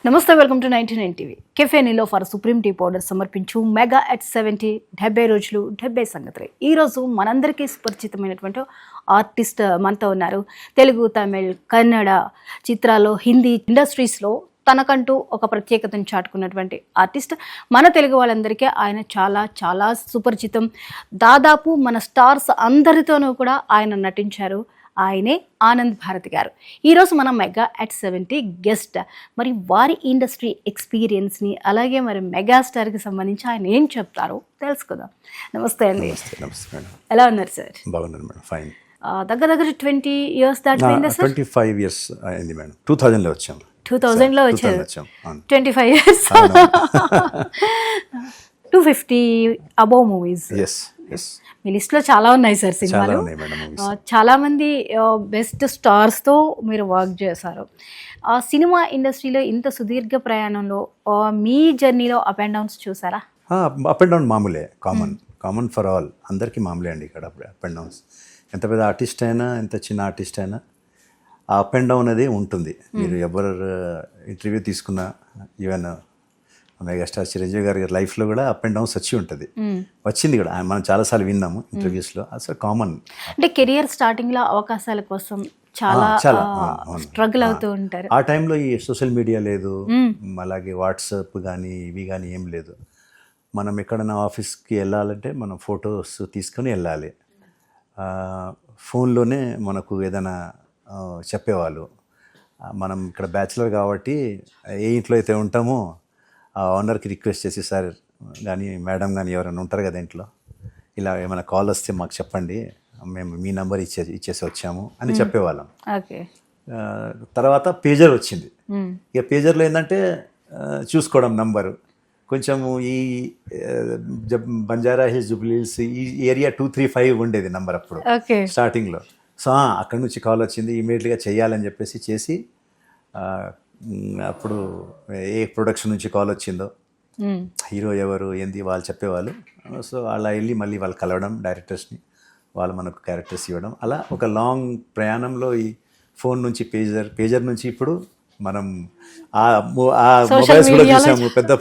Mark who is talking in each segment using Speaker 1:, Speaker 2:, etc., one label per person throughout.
Speaker 1: నమస్తే, welcome to 99 TV. Cafe Niloufer supreme tea powder సమర్పించు mega at 70 70 రోజులు 70 సంగతులు. ఈరోజు మనందరికీ సుపరిచితమైనటువంటి ఆర్టిస్ట్ మనతో ఉన్నారు. తెలుగు, తమిళ్, కన్నడ చిత్రాల్లో, హిందీ ఇండస్ట్రీస్లో తనకంటూ ఒక ప్రత్యేకతను చాటుకున్నటువంటి ఆర్టిస్ట్. మన తెలుగు వాళ్ళందరికీ ఆయన చాలా చాలా సుపరిచితం. దాదాపు మన స్టార్స్ అందరితోనూ కూడా ఆయన నటించారు. ఆయనే ఆనంద్ భారతి గారు. ఈరోజు మనం మెగా ఎట్ 70 గెస్ట్. మరి వారి ఇండస్ట్రీ ఎక్స్పీరియన్స్ని, అలాగే మరి మెగాస్టార్కి సంబంధించి ఆయన ఏం చెప్తారో తెలుసుకుందాం. నమస్తే అండి. ఎలా ఉన్నారు సార్?
Speaker 2: బాగున్నాను మేడం, ఫైన్.
Speaker 1: దగ్గర 20 years దాటిపోయిందా సార్?
Speaker 2: 25 years అయింది మేడం. 2000లో వచ్చాము.
Speaker 1: 2000లో వచ్చారు. 25 years. 250 above movies. మీ లిస్ట్లో చాలా ఉన్నాయి సార్ సినిమాలు. చాలా మంది బెస్ట్ స్టార్స్తో మీరు వర్క్ చేశారు. సినిమా ఇండస్ట్రీలో ఇంత సుదీర్ఘ ప్రయాణంలో మీ జర్నీలో అప్ అండ్ డౌన్స్ చూసారా?
Speaker 2: అప్ అండ్ డౌన్ మామూలే, కామన్ ఫర్ ఆల్, అందరికీ మామూలే అండి ఇక్కడ అప్ అండ్ డౌన్స్. ఎంత పెద్ద ఆర్టిస్ట్ అయినా, ఎంత చిన్న ఆర్టిస్ట్ అయినా ఆ అప్ అండ్ డౌన్ అనేది ఉంటుంది. మీరు ఎవరు ఇంటర్వ్యూ తీసుకున్నా, ఈవెన్ మెగాస్టార్ చిరంజీవి గారి లైఫ్లో కూడా అప్ అండ్ డౌన్స్ వచ్చి ఉంటుంది, వచ్చింది కూడా. మనం చాలాసార్లు విన్నాము ఇంటర్వ్యూస్లో. అసలు కామన్.
Speaker 1: అంటే కెరియర్ స్టార్టింగ్లో అవకాశాల కోసం చాలా స్ట్రగుల్ అవుతూ ఉంటారు.
Speaker 2: ఆ టైంలో ఈ సోషల్ మీడియా లేదు, అలాగే వాట్సాప్ కానీ ఇవి కానీ ఏం లేదు. మనం ఎక్కడైనా ఆఫీస్కి వెళ్ళాలంటే మనం ఫొటోస్ తీసుకొని వెళ్ళాలి. ఫోన్లోనే మనకు ఏదైనా చెప్పేవాళ్ళు. మనం ఇక్కడ బ్యాచిలర్ కాబట్టి ఏ ఇంట్లో అయితే ఉంటామో ఆ ఓనర్కి రిక్వెస్ట్ చేసి, సార్ కానీ మేడం కానీ ఎవరైనా ఉంటారు కదా ఇంట్లో, ఇలా ఏమైనా కాల్ వస్తే మాకు చెప్పండి, మేము మీ నెంబర్ ఇచ్చేసి వచ్చాము అని చెప్పేవాళ్ళం. తర్వాత పేజర్ వచ్చింది. ఇక పేజర్లో ఏంటంటే చూసుకోవడం నంబరు. కొంచెము ఈ బంజారా హిల్స్, జూబ్లీ హిల్స్ ఈ ఏరియా 235 ఉండేది నంబర్ అప్పుడు స్టార్టింగ్లో. సో అక్కడి నుంచి కాల్ వచ్చింది, ఇమీడియట్గా చెయ్యాలని చెప్పేసి చేసి, అప్పుడు ఏ ప్రొడక్షన్ నుంచి కాల్ వచ్చిందో, హీరో ఎవరు ఏంది వాళ్ళు చెప్పేవాళ్ళు. సో అలా వెళ్ళి మళ్ళీ వాళ్ళు కలవడం, డైరెక్టర్స్ని, వాళ్ళు మనకు క్యారెక్టర్స్ ఇవ్వడం. అలా ఒక లాంగ్ ప్రయాణంలో ఈ ఫోన్ నుంచి పేజర్ నుంచి ఇప్పుడు మనం ఆ మొబైల్స్ కూడా చూసాము. పెద్ద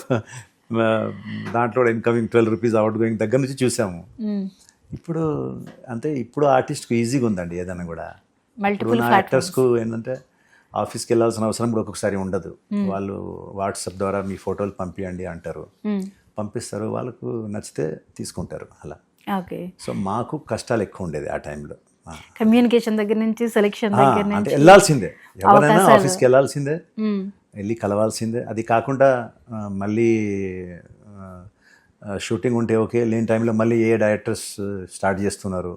Speaker 2: దాంట్లో ఇన్కమింగ్ 12 రూపీస్, అవుట్ గోయింగ్ దగ్గర నుంచి చూసాము. ఇప్పుడు అంటే ఇప్పుడు ఆర్టిస్ట్కు ఈజీగా ఉందండి ఏదైనా కూడా. ఇప్పుడు యాక్టర్స్కు ఏంటంటే ఆఫీస్కి వెళ్ళాల్సిన అవసరం కూడా ఒక్కొక్కసారి ఉండదు. వాళ్ళు వాట్సాప్ ద్వారా మీ ఫోటోలు పంపించండి అంటారు, పంపిస్తారు, వాళ్ళకు నచ్చితే తీసుకుంటారు అలా. సో మాకు కష్టాలు ఎక్కువ ఉండేది ఆ టైంలో.
Speaker 1: కమ్యూనికేషన్ దగ్గర నుంచి, సెలెక్షన్ దగ్గర నుంచి,
Speaker 2: అంటే వెళ్ళాల్సిందే, ఎవరైనా ఆఫీస్కి వెళ్ళాల్సిందే, వెళ్ళి కలవాల్సిందే. అది కాకుండా మళ్ళీ షూటింగ్ ఉంటే ఓకే, లేని టైంలో మళ్ళీ ఏ డైరెక్టర్స్ స్టార్ట్ చేస్తున్నారు,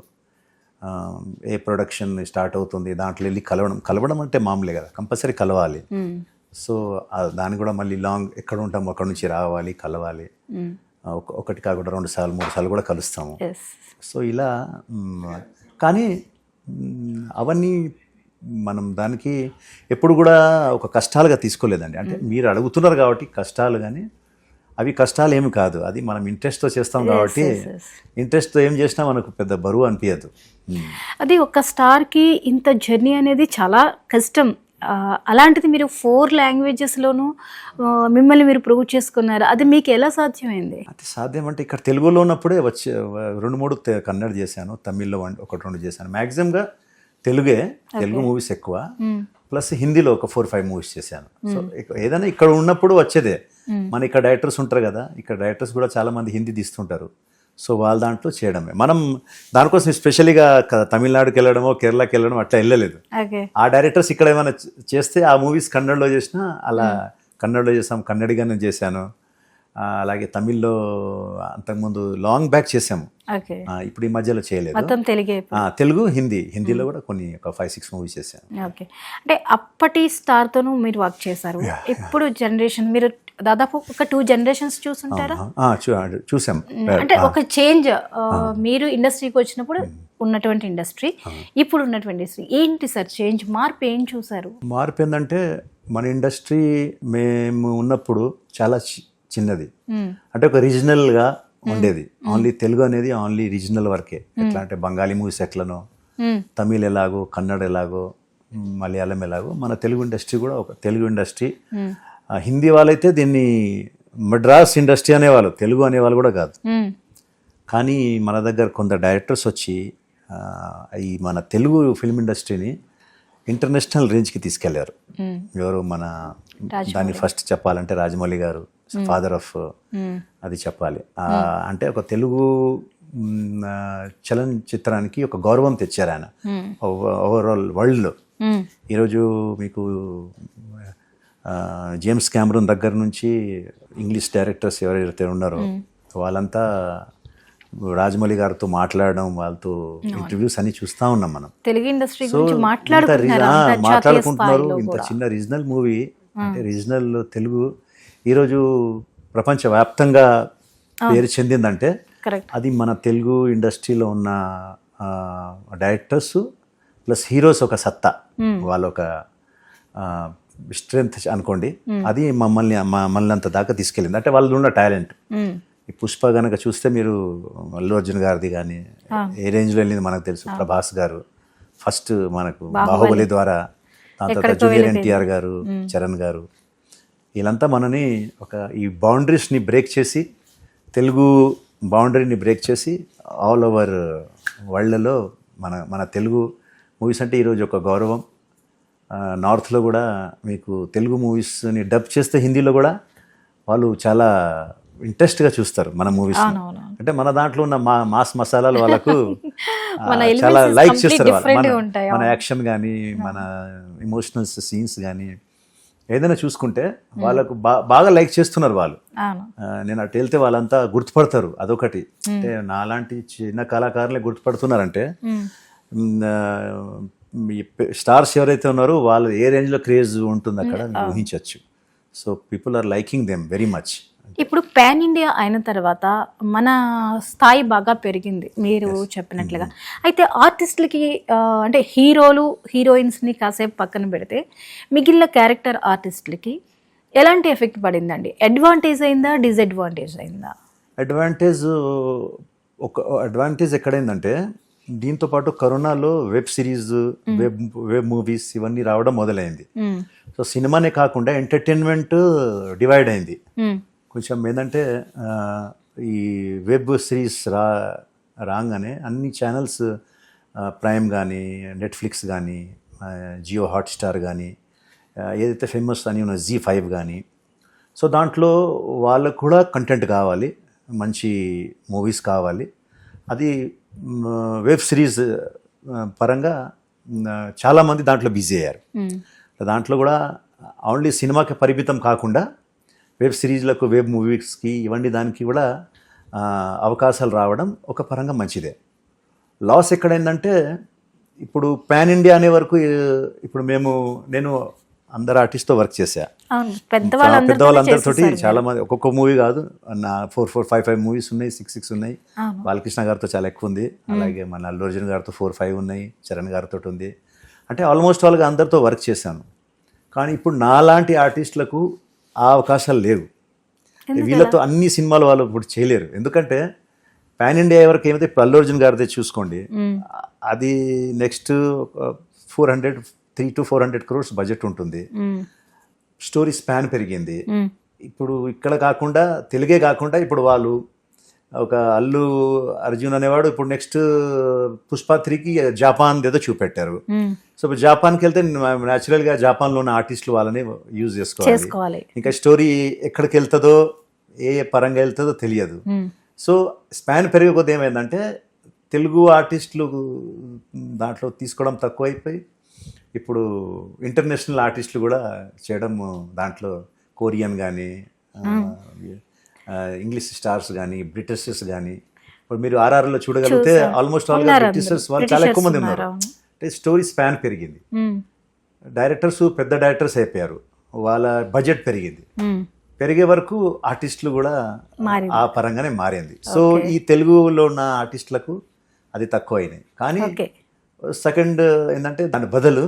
Speaker 2: ఏ ప్రొడక్షన్ స్టార్ట్ అవుతుంది, దాంట్లో వెళ్ళి కలవడం అంటే మామూలే కదా, కంపల్సరీ కలవాలి. సో దాన్ని కూడా మళ్ళీ లాంగ్ ఎక్కడ ఉంటాము అక్కడ నుంచి రావాలి, కలవాలి. ఒకటి కాకుండా 2 సార్లు 3 సార్లు కూడా కలుస్తాము. సో ఇలా. కానీ అవన్నీ మనం దానికి ఎప్పుడు కూడా ఒక కష్టాలుగా తీసుకోలేదండి. అంటే మీరు అడుగుతున్నారు కాబట్టి కష్టాలు, కానీ అవి కష్టాలు ఏమి కాదు. అది మనం ఇంట్రెస్ట్తో చేస్తాం కాబట్టి, ఇంట్రెస్ట్తో ఏం చేసినా మనకు పెద్ద బరువు అనిపించదు.
Speaker 1: అది ఒక స్టార్కి ఇంత జర్నీ అనేది చాలా కష్టం. అలాంటిది మీరు 4 లాంగ్వేజెస్లోనూ మిమ్మల్ని మీరు ప్రూవ్ చేసుకున్నారు. అది మీకు ఎలా సాధ్యమైంది?
Speaker 2: అది సాధ్యం అంటే ఇక్కడ తెలుగులో ఉన్నప్పుడే 2-3 కన్నడ చేశాను, తమిళ్లో 1-2 చేశాను. మ్యాక్సిమంగా తెలుగు మూవీస్ ఎక్కువ, ప్లస్ హిందీలో ఒక 4-5 మూవీస్ చేశాను. సో ఏదైనా ఇక్కడ ఉన్నప్పుడు వచ్చేదే. మన ఇక్కడ డైరెక్టర్స్ ఉంటారు కదా, ఇక్కడ డైరెక్టర్స్ కూడా చాలా మంది హిందీ తీస్తుంటారు. సో వాళ్ళ దాంట్లో చేయడమే. మనం దానికోసం స్పెషల్గా తమిళనాడుకి వెళ్ళడమో కేరళకి వెళ్ళడం అట్లా వెళ్ళలేదు. ఆ డైరెక్టర్స్ ఇక్కడ ఏమైనా చేస్తే ఆ మూవీస్ కన్నడలో చేసినా అలా కన్నడలో చేసాం, కన్నడిగానే చేశాను. అలాగే తమిళ్లో అంతకుముందు లాంగ్ బ్యాక్ చేసాము, ఇప్పుడు ఈ మధ్యలో చేయలేదు. తెలుగు, హిందీలో కూడా ఒక 5-6 మూవీస్ చేశాను.
Speaker 1: ఓకే. అంటే అప్పటి స్టార్తోనూ మీరు వర్క్ చేశారు. ఇప్పుడు జనరేషన్ మీరు దాదాపు ఒక 2 generations చూసుంటారా?
Speaker 2: చూసాం.
Speaker 1: అంటే ఒక చేంజ్, మీరు ఇండస్ట్రీకి వచ్చినప్పుడు ఉన్నటువంటి ఇండస్ట్రీ, ఇప్పుడు ఉన్నటువంటి ఇండస్ట్రీ ఏంటి సార్ చేంజ్, మార్పు ఏం చూసారు?
Speaker 2: మార్పు ఏంటంటే మన ఇండస్ట్రీ మేము ఉన్నప్పుడు చాలా చిన్నది. అంటే ఒక రీజనల్గా ఉండేది. ఓన్లీ తెలుగు అనేది ఓన్లీ రీజనల్ వరకే. ఎట్లా అంటే బెంగాలీ మూవీస్ ఎట్లనో, తమిళ్ ఎలాగో, కన్నడ ఎలాగో, మలయాళం ఎలాగో, మన తెలుగు ఇండస్ట్రీ కూడా ఒక తెలుగు ఇండస్ట్రీ హిందీ వాళ్ళైతే దీన్ని మద్రాస్ ఇండస్ట్రీ అనేవాళ్ళు, తెలుగు అనేవాళ్ళు కూడా కాదు. కానీ మన దగ్గర కొందరు డైరెక్టర్స్ వచ్చి ఈ మన తెలుగు ఫిల్మ్ ఇండస్ట్రీని ఇంటర్నేషనల్ రేంజ్కి తీసుకెళ్లారు. ఎవరు మన దాన్ని ఫస్ట్ చెప్పాలంటే రాజమౌళి గారు, ఫాదర్ ఆఫ్ అది చెప్పాలి. అంటే ఒక తెలుగు చలనచిత్రానికి ఒక గౌరవం తెచ్చారు ఆయన ఓవరాల్ వరల్డ్లో. ఈరోజు మీకు జేమ్స్ కెమెరూన్ దగ్గర నుంచి ఇంగ్లీష్ డైరెక్టర్స్ ఎవరైతే ఉన్నారో వాళ్ళంతా రాజమౌళి గారితో మాట్లాడడం, వాళ్ళతో ఇంటర్వ్యూస్ అన్ని చూస్తూ ఉన్నాం మనం.
Speaker 1: తెలుగు ఇండస్ట్రీ
Speaker 2: సో మాట్లాడుకుంటున్నారు. ఇంత చిన్న రీజనల్ మూవీ అంటే రీజనల్ తెలుగు ఈరోజు ప్రపంచవ్యాప్తంగా పేరు చెందిందంటే అది మన తెలుగు ఇండస్ట్రీలో ఉన్న డైరెక్టర్స్ ప్లస్ హీరోస్ ఒక సత్తా, వాళ్ళ ఒక స్ట్రెంగ్త్ అనుకోండి. అది మమ్మల్ని అంత దాకా తీసుకెళ్ళింది. అంటే వాళ్ళు ఉన్న టాలెంట్. ఈ పుష్ప కనుక చూస్తే మీరు అల్లు అర్జున్ గారిది కానీ ఏ రేంజ్లో వెళ్ళింది మనకు తెలుసు. ప్రభాస్ గారు ఫస్ట్ మనకు బాహుబలి ద్వారా, దాని తర్వాత జూనియర్ ఎన్టీఆర్ గారు, చరణ్ గారు, వీళ్ళంతా మనని ఒక ఈ బౌండరీస్ని బ్రేక్ చేసి, తెలుగు బౌండరీని బ్రేక్ చేసి ఆల్ ఓవర్ వరల్డ్లో మన తెలుగు మూవీస్ అంటే ఈరోజు ఒక గౌరవం. నార్త్లో కూడా మీకు తెలుగు మూవీస్ని డబ్ చేస్తే హిందీలో కూడా వాళ్ళు చాలా ఇంట్రెస్ట్గా చూస్తారు మన మూవీస్. అంటే మన దాంట్లో ఉన్న మాస్ మసాలాలు వాళ్ళకు చాలా లైక్ చేస్తారు. మన యాక్షన్ కానీ, మన ఎమోషనల్ సీన్స్ కానీ ఏదైనా చూసుకుంటే వాళ్ళకు బాగా లైక్ చేస్తున్నారు వాళ్ళు. నేను అటు వెళ్తే వాళ్ళంతా గుర్తుపడతారు. అదొకటి. అంటే నాలాంటి చిన్న కళాకారులే గుర్తుపడుతున్నారంటే స్టార్స్ ఎవరైతే ఉన్నారో వాళ్ళు ఏ రేంజ్లో క్రేజ్ ఉంటుంది అక్కడ ఊహించవచ్చు. So people are liking them very much.
Speaker 1: ఇప్పుడు పాన్ ఇండియా అయిన తర్వాత మన స్థాయి బాగా పెరిగింది మీరు చెప్పినట్లుగా. అయితే ఆర్టిస్టులకి అంటే హీరోలు హీరోయిన్స్ని కాసేపు పక్కన పెడితే మిగిలిన క్యారెక్టర్ ఆర్టిస్టులకి ఎలాంటి ఎఫెక్ట్ పడిందండి? అడ్వాంటేజ్ అయిందా, డిసడ్వాంటేజ్ అయిందా?
Speaker 2: అడ్వాంటేజ్ ఎక్కడైందంటే దీంతో పాటు కరోనాలో వెబ్ సిరీస్, వెబ్ మూవీస్ ఇవన్నీ రావడం మొదలైంది. సో సినిమానే కాకుండా ఎంటర్టైన్మెంట్ డివైడ్ అయింది కొంచెం. ఏంటంటే ఈ వెబ్ సిరీస్ రాగానే అన్ని ఛానల్స్, ప్రైమ్ కానీ, నెట్ఫ్లిక్స్ కానీ, జియో హాట్స్టార్ కానీ, ఏదైతే ఫేమస్ అని ఉన్న జీ5 కానీ, సో దాంట్లో వాళ్ళకు కూడా కంటెంట్ కావాలి, మంచి మూవీస్ కావాలి. అది వెబ్ సిరీస్ పరంగా చాలామంది దాంట్లో బిజీ అయ్యారు. దాంట్లో కూడా ఓన్లీ సినిమాకి పరిమితం కాకుండా వెబ్ సిరీస్లకు, వెబ్ మూవీస్కి ఇవన్నీ దానికి కూడా అవకాశాలు రావడం ఒక పరంగా మంచిదే. లాస్ ఎక్కడైందంటే ఇప్పుడు పాన్ ఇండియా అనే వరకు ఇప్పుడు నేను అందరు ఆర్టిస్ట్తో వర్క్ చేశా. పెద్దవాళ్ళందరితోటి చాలా మంది, ఒక్కొక్క మూవీ కాదు నా 4-5 మూవీస్ ఉన్నాయి, 6 ఉన్నాయి. బాలకృష్ణ గారితో చాలా ఎక్కువ ఉంది. అలాగే మన అల్లు అర్జున్ గారితో 4-5 ఉన్నాయి, చరణ్ గారితో ఉంది. అంటే ఆల్మోస్ట్ వాళ్ళకి అందరితో వర్క్ చేశాను. కానీ ఇప్పుడు నాలాంటి ఆర్టిస్టులకు ఆ అవకాశాలు లేవు. వీళ్ళతో అన్ని సినిమాలు వాళ్ళు ఇప్పుడు చేయలేరు. ఎందుకంటే పాన్ ఇండియా వరకు ఏమైతే ఇప్పుడు అల్లు అర్జున్ గారితో చూసుకోండి, అది నెక్స్ట్ 300-400 crores బడ్జెట్ ఉంటుంది. స్టోరీ స్పాన్ పెరిగింది. ఇప్పుడు ఇక్కడ కాకుండా తెలుగే కాకుండా ఇప్పుడు వాళ్ళు ఒక అల్లు అర్జున్ అనేవాడు ఇప్పుడు నెక్స్ట్ పుష్ప 3కి జపాన్ ఏదో చూపెట్టారు. సో ఇప్పుడు జాపాన్కి వెళ్తే న్యాచురల్గా జాపాన్లో ఉన్న ఆర్టిస్టులు వాళ్ళని యూజ్ చేసుకోవాలి. ఇంకా స్టోరీ ఎక్కడికి వెళ్తుందో, ఏ పరంగా వెళ్తుందో తెలియదు. సో స్పాన్ పెరిగే కొద్ది ఏమైందంటే తెలుగు ఆర్టిస్టులు దాంట్లో తీసుకోవడం తక్కువైపోయి ఇప్పుడు ఇంటర్నేషనల్ ఆర్టిస్టులు కూడా చేయడం, దాంట్లో కొరియన్ కానీ, ఇంగ్లీష్ స్టార్స్ కానీ, బ్రిటిషర్స్ కానీ. ఇప్పుడు మీరు ఆర్ఆర్లో చూడగలిగితే ఆల్మోస్ట్ ఆల్ బ్రిటిషర్స్ వాళ్ళు చాలా ఎక్కువ మంది ఉన్నారు. అంటే స్టోరీ స్పాన్ పెరిగింది. డైరెక్టర్స్ పెద్ద డైరెక్టర్స్ అయిపోయారు, వాళ్ళ బడ్జెట్ పెరిగింది. పెరిగే వరకు ఆర్టిస్టులు కూడా ఆ పరంగానే మారింది. సో ఈ తెలుగులో ఉన్న ఆర్టిస్టులకు అది తక్కువ అయినాయి. కానీ సెకండ్ ఏంటంటే దాని బదులు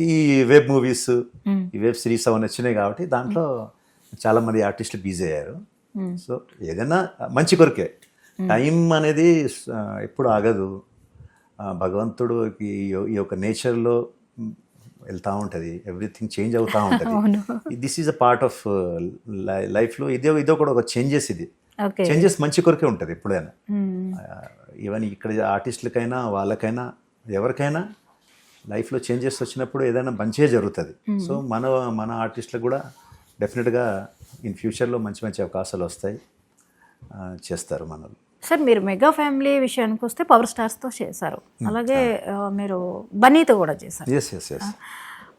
Speaker 2: ఈ వెబ్ మూవీస్, ఈ వెబ్ సిరీస్ అవన్నీ వచ్చినాయి కాబట్టి దాంట్లో చాలా మంది ఆర్టిస్టులు బిజీ అయ్యారు. సో ఏదైనా మంచి కొరకే. టైం అనేది ఎప్పుడు ఆగదు. భగవంతుడు ఈ యొక్క నేచర్లో వెళ్తూ ఉంటుంది, ఎవ్రీథింగ్ చేంజ్ అవుతూ ఉంటుంది. This is a part of లైఫ్లో. ఇదో కూడా ఒక చేంజెస్. ఇది
Speaker 1: ఓకే.
Speaker 2: చేంజెస్ మంచి కొరకే ఉంటుంది ఎప్పుడైనా. ఈవెన్ ఇక్కడ ఆర్టిస్టులకైనా వాళ్ళకైనా ఎవరికైనా లైఫ్లో చేంజెస్ వచ్చినప్పుడు ఏదైనా మంచిగా జరుగుతుంది. సో మన ఆర్టిస్టులకు కూడా డెఫినెట్గా ఇన్ ఫ్యూచర్లో మంచి మంచి అవకాశాలు వస్తాయి, చేస్తారు మనల్ని.
Speaker 1: సార్ మీరు మెగా ఫ్యామిలీ విషయానికి వస్తే పవర్ స్టార్స్తో చేశారు, అలాగే మీరు బన్నీతో కూడా చేశారు.
Speaker 2: ఎస్.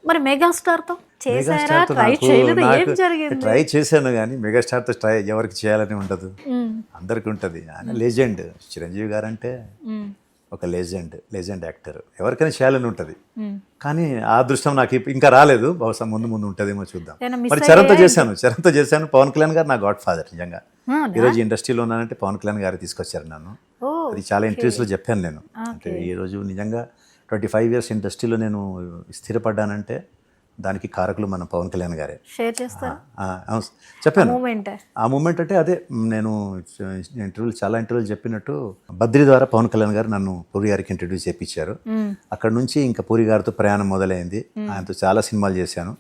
Speaker 1: మరి మెగాస్టార్తో చేశారా? ట్రై చేయలేదు? ఏం జరిగింది?
Speaker 2: ట్రై చేశాను కానీ మెగాస్టార్తో ట్రై ఎవరికి చేయాలని ఉండదు, అందరికి ఉంటుంది. ఆయన లెజెండ్. చిరంజీవి గారు అంటే ఒక లెజెండ్ యాక్టర్, ఎవరికైనా చేయాలని ఉంటుంది. కానీ ఆ అదృష్టం నాకు ఇంకా రాలేదు, బహుశా ముందు ఉంటుందేమో చూద్దాం. మరి చరణ్తో చేశాను. పవన్ కళ్యాణ్ గారు నా గాడ్ ఫాదర్. నిజంగా ఈరోజు ఇండస్ట్రీలో ఉన్నానంటే పవన్ కళ్యాణ్ గారు తీసుకొచ్చారు నన్ను. అది చాలా ఇంటర్వ్యూస్లో చెప్పాను నేను. అంటే ఈరోజు నిజంగా 25 years ఇండస్ట్రీలో నేను స్థిరపడ్డానంటే దానికి కారకులు మన పవన్ కళ్యాణ్ గారే.
Speaker 1: షేర్ చేస్తారు
Speaker 2: చెప్పాను. ఆ మూమెంట్ అంటే అదే, నేను చాలా ఇంటర్వ్యూలు చెప్పినట్టు బద్రి ద్వారా పవన్ కళ్యాణ్ గారు నన్ను పూరి గారికి ఇంట్రడ్యూస్ చేయించారు. అక్కడ నుంచి ఇంకా పూరి గారితో ప్రయాణం మొదలైంది. ఆయనతో చాలా సినిమాలు చేశాను.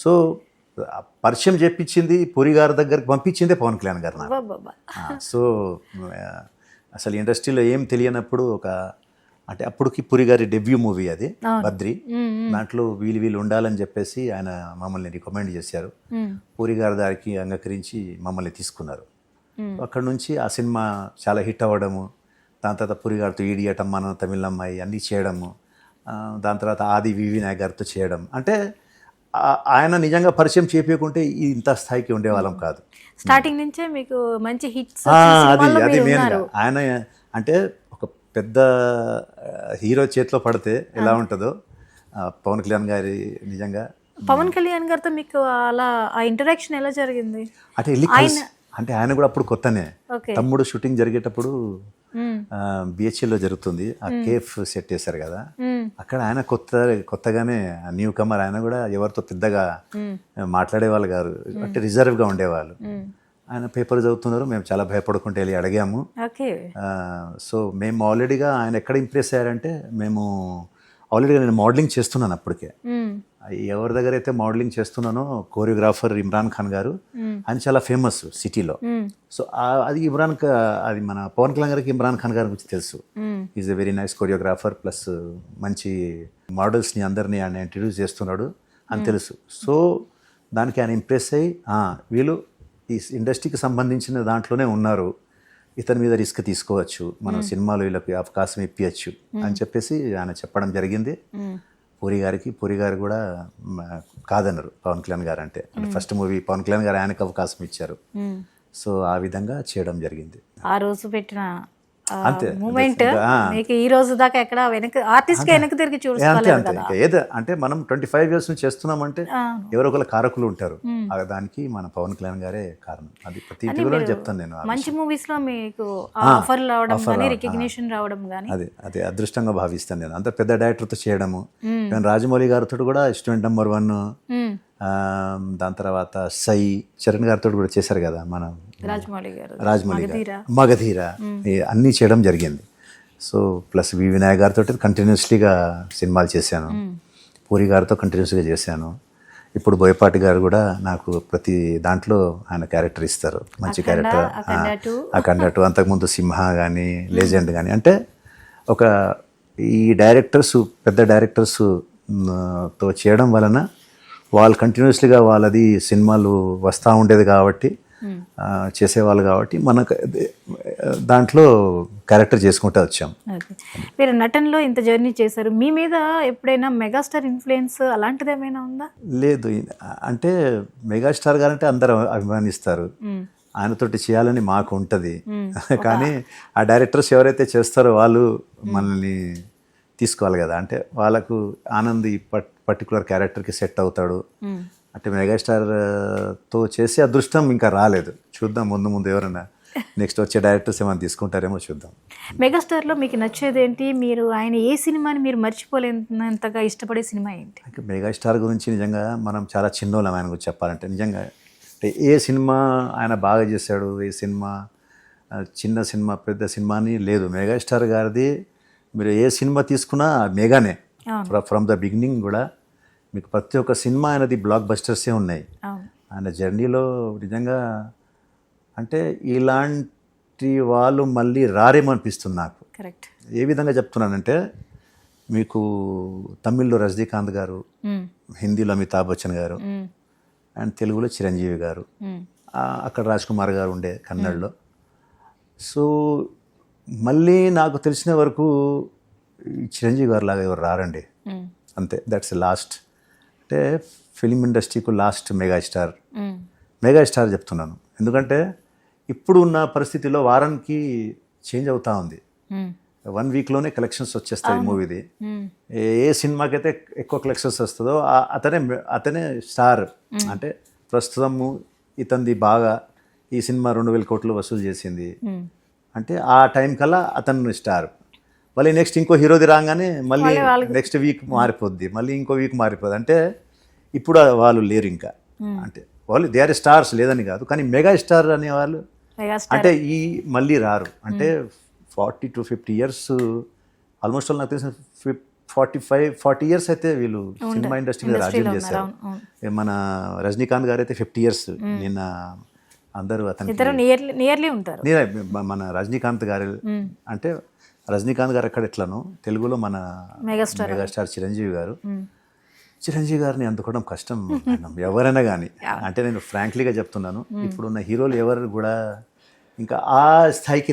Speaker 2: సో పరిచయం చేపించింది పూరి గారి దగ్గరికి పంపించిందే పవన్ కళ్యాణ్ గారు నాకు. సో అసలు ఇండస్ట్రీలో ఏం తెలియనప్పుడు అంటే అప్పటికి పూరి గారి డెబ్యూ మూవీ అది బద్రి. దాంట్లో వీళ్ళు ఉండాలని చెప్పేసి ఆయన మమ్మల్ని రికమెండ్ చేశారు. పూరి గారి దారికి అంగీకరించి మమ్మల్ని తీసుకున్నారు. అక్కడ నుంచి ఆ సినిమా చాలా హిట్ అవ్వడము, దాని తర్వాత పూరి గారితో ఈడియట్ అమ్మాను, తమిళమ్మాయి అన్నీ చేయడము, దాని తర్వాత ఆది వివి నాయక్ గారితో చేయడం. అంటే ఆయన నిజంగా పరిచయం చేయకుంటే ఇంత స్థాయికి ఉండేవాళ్ళం కాదు.
Speaker 1: స్టార్టింగ్ నుంచే మీకు మంచి హిట్స్.
Speaker 2: అది మెయిన్గా ఆయన అంటే ఒక పెద్ద హీరో చేతిలో పడితే ఎలా ఉంటుందో పవన్ కళ్యాణ్ గారి. నిజంగా
Speaker 1: పవన్ కళ్యాణ్ గారితో మీకు అలా ఆ ఇంటరాక్షన్ ఎలా జరిగింది?
Speaker 2: అంటే ఆయన కూడా అప్పుడు కొత్తనే. తమ్ముడు షూటింగ్ జరిగేటప్పుడు బిహెచ్ఎల్లో జరుగుతుంది, ఆ కేఫ్ సెట్ చేశారు కదా, అక్కడ ఆయన కొత్తగానే న్యూ కమర్. ఆయన కూడా ఎవరితో పెద్దగా మాట్లాడేవాళ్ళు గారు, అంటే రిజర్వ్గా ఉండేవాళ్ళు. ఆయన పేపర్ చదువుతున్నారు, మేము చాలా భయపడుకుంటూ వెళ్ళి అడిగాము. సో మేము ఆల్రెడీగా ఆయన ఎక్కడ ఇంప్రెస్ అయ్యారంటే, ఆల్రెడీగా నేను మోడలింగ్ చేస్తున్నాను అప్పటికే. ఎవరి దగ్గర అయితే మోడలింగ్ చేస్తున్నానో కోరియోగ్రాఫర్ ఇమ్రాన్ ఖాన్ గారు, ఆయన చాలా ఫేమస్ సిటీలో. సో అది అది మన పవన్ కళ్యాణ్ గారికి ఇమ్రాన్ ఖాన్ గారి గురించి తెలుసు. Is a very nice choreographer, plus మంచి మోడల్స్ని అందరినీ ఆయన ఇంట్రడ్యూస్ చేస్తున్నాడు అని తెలుసు. సో దానికి ఆయన ఇంప్రెస్ అయ్యి, వీళ్ళు ఈ ఇండస్ట్రీకి సంబంధించిన దాంట్లోనే ఉన్నారు, ఇతని మీద రిస్క్ తీసుకోవచ్చు, మనం సినిమాలో వీళ్ళకి అవకాశం ఇప్పించచ్చు అని చెప్పేసి ఆయన చెప్పడం జరిగింది పూరి గారు కూడా కాదన్నారు పవన్ కళ్యాణ్ గారు అంటే ఫస్ట్ మూవీ పవన్ కళ్యాణ్ గారు ఆయనకు అవకాశం ఇచ్చారు. సో ఆ విధంగా చేయడం జరిగింది.
Speaker 1: ఆ రోజు పెట్టిన మూమెంట్ మీకు ఈ రోజు దాకా ఎక్కడ ఆర్టిస్ట్ వెనక్కి తిరిగి చూసుకోలేదు కదా.
Speaker 2: ఏదో అంటే మనం 25 years నుంచి చేస్తున్నామంటే ఎవరో ఒకరు కారకులు ఉంటారు, దానికి మన పవన్ కళ్యాణ్ గారే కారణం. అది ప్రతి ఇంటర్వ్యూలో చెప్తాను నేను.
Speaker 1: మంచి మూవీస్ లో మీకు ఆఫర్లు రావడం కానీ రికగ్నిషన్ రావడం కానీ
Speaker 2: అదే అదృష్టంగా భావిస్తాను నేను. అంత పెద్ద డైరెక్టర్తో చేయడము. నేను రాజమౌళి గారితో కూడా స్టూడెంట్ నెంబర్ 1, దాని తర్వాత సై చరణ్ గారితో కూడా చేశారు కదా మన రాజమౌళి గారు, మగధీర, అన్నీ చేయడం జరిగింది. సో ప్లస్ వి వినాయక్ గారితో కంటిన్యూస్లీగా సినిమాలు చేశాను, పూరి గారితో కంటిన్యూస్గా చేశాను. ఇప్పుడు బోయపాటి గారు కూడా నాకు ప్రతి దాంట్లో ఆయన క్యారెక్టర్ ఇస్తారు, మంచి క్యారెక్టర్. అఖండ 2, అంతకుముందు సింహ కానీ లెజెండ్ కానీ. అంటే ఈ డైరెక్టర్స్ పెద్ద డైరెక్టర్స్ తో చేయడం వలన వాళ్ళు కంటిన్యూస్లీగా వాళ్ళది సినిమాలు వస్తూ ఉండేది కాబట్టి, చేసేవాళ్ళు కాబట్టి మనకు దాంట్లో క్యారెక్టర్ చేసుకుంటూ వచ్చాం.
Speaker 1: మీరు నటనలో ఇంత జర్నీ చేశారు, మీ మీద ఎప్పుడైనా మెగాస్టార్ ఇన్ఫ్లుయెన్స్ అలాంటిది ఏమైనా ఉందా?
Speaker 2: లేదు, అంటే మెగాస్టార్ గారంటే అందరూ అభిమానిస్తారు, ఆయనతోటి చేయాలని మాకు ఉంటుంది. కానీ ఆ డైరెక్టర్స్ ఎవరైతే చేస్తారో వాళ్ళు మనల్ని తీసుకోవాలి కదా. అంటే వాళ్ళకు ఆనంద్ ఈ పర్టికులర్ క్యారెక్టర్కి సెట్ అవుతాడు అంటే మెగాస్టార్తో చేసే అదృష్టం ఇంకా రాలేదు. చూద్దాం ముందు ఎవరైనా నెక్స్ట్ వచ్చే డైరెక్టర్స్ ఏమైనా తీసుకుంటారేమో చూద్దాం.
Speaker 1: మెగాస్టార్లో మీకు నచ్చేది ఏంటి? మీరు ఆయన ఏ సినిమాని మీరు మర్చిపోలేనంతగా ఇష్టపడే సినిమా ఏంటి?
Speaker 2: మెగాస్టార్ గురించి నిజంగా మనం చాలా చిన్నోళ్ళం ఆయన గురించి చెప్పాలంటే. నిజంగా అంటే ఏ సినిమా ఆయన బాగా చేశాడు, ఏ సినిమా చిన్న సినిమా పెద్ద సినిమా అని లేదు. మెగాస్టార్ గారిది మీరు ఏ సినిమా తీసుకున్నా మెగానే. ఫ్రమ్ ద బిగినింగ్ కూడా మీకు ప్రతి ఒక్క సినిమా ఆయనది బ్లాక్ బస్టర్సే ఉన్నాయి.
Speaker 1: అవును.
Speaker 2: ఆయన జర్నీలో నిజంగా అంటే ఇలాంటి వాళ్ళు మళ్ళీ రారేమో అనిపిస్తుంది నాకు.
Speaker 1: కరెక్ట్.
Speaker 2: ఏ విధంగా చెప్తున్నానంటే, మీకు తమిళ్లో రజనీకాంత్ గారు, హిందీలో అమితాబ్ బచ్చన్ గారు, అండ్ తెలుగులో చిరంజీవి గారు, అక్కడ రాజ్ కుమార్ గారు ఉండే కన్నడలో. సో మళ్ళీ నాకు తెలిసిన వరకు ఈ చిరంజీవి గారు లాగా ఎవరు రారండి. అంతే, దట్స్ లాస్ట్. అంటే ఫిలిం ఇండస్ట్రీకు లాస్ట్ మెగాస్టార్ చెప్తున్నాను. ఎందుకంటే ఇప్పుడు ఉన్న పరిస్థితిలో వారానికి చేంజ్ అవుతా ఉంది. 1 వీక్లోనే కలెక్షన్స్ వచ్చేస్తాయి మూవీది. ఏ సినిమాకైతే ఎక్కువ కలెక్షన్స్ వస్తుందో అతనే స్టార్. అంటే ప్రస్తుతము ఇతంది బాగా ఈ సినిమా 2,000 కోట్లు వసూలు చేసింది అంటే ఆ టైం కల్లా అతను స్టార్. మళ్ళీ నెక్స్ట్ ఇంకో హీరోది రాగానే మళ్ళీ నెక్స్ట్ వీక్ మారిపోద్ది, మళ్ళీ ఇంకో వీక్ మారిపోద్ది. అంటే ఇప్పుడు వాళ్ళు లేరు ఇంకా. అంటే వాళ్ళు దే ఆర్ స్టార్స్ లేదని కాదు, కానీ మెగా స్టార్ అనేవాళ్ళు అంటే ఈ మళ్ళీ రారు. అంటే 40 to 50 years ఆల్మోస్ట్ నాకు తెలిసిన 40 years అయితే వీళ్ళు సినిమా ఇండస్ట్రీ మీద రాజ్యం చేశారు. మన రజనీకాంత్ గారు అయితే 50 years. నిన్న అందరూ అతను
Speaker 1: నియర్లీ ఉంటారు.
Speaker 2: మన రజనీకాంత్ గారు అంటే రజనీకాంత్ గారు ఎక్కడ ఎట్లను తెలుగులో మన మెగాస్టార్ చిరంజీవి గారిని అందుకోవడం కష్టం ఎవరైనా కానీ. అంటే నేను ఫ్రాంక్లీగా చెప్తున్నాను, ఇప్పుడున్న హీరోలు ఎవరు కూడా ఇంకా ఆ స్థాయికి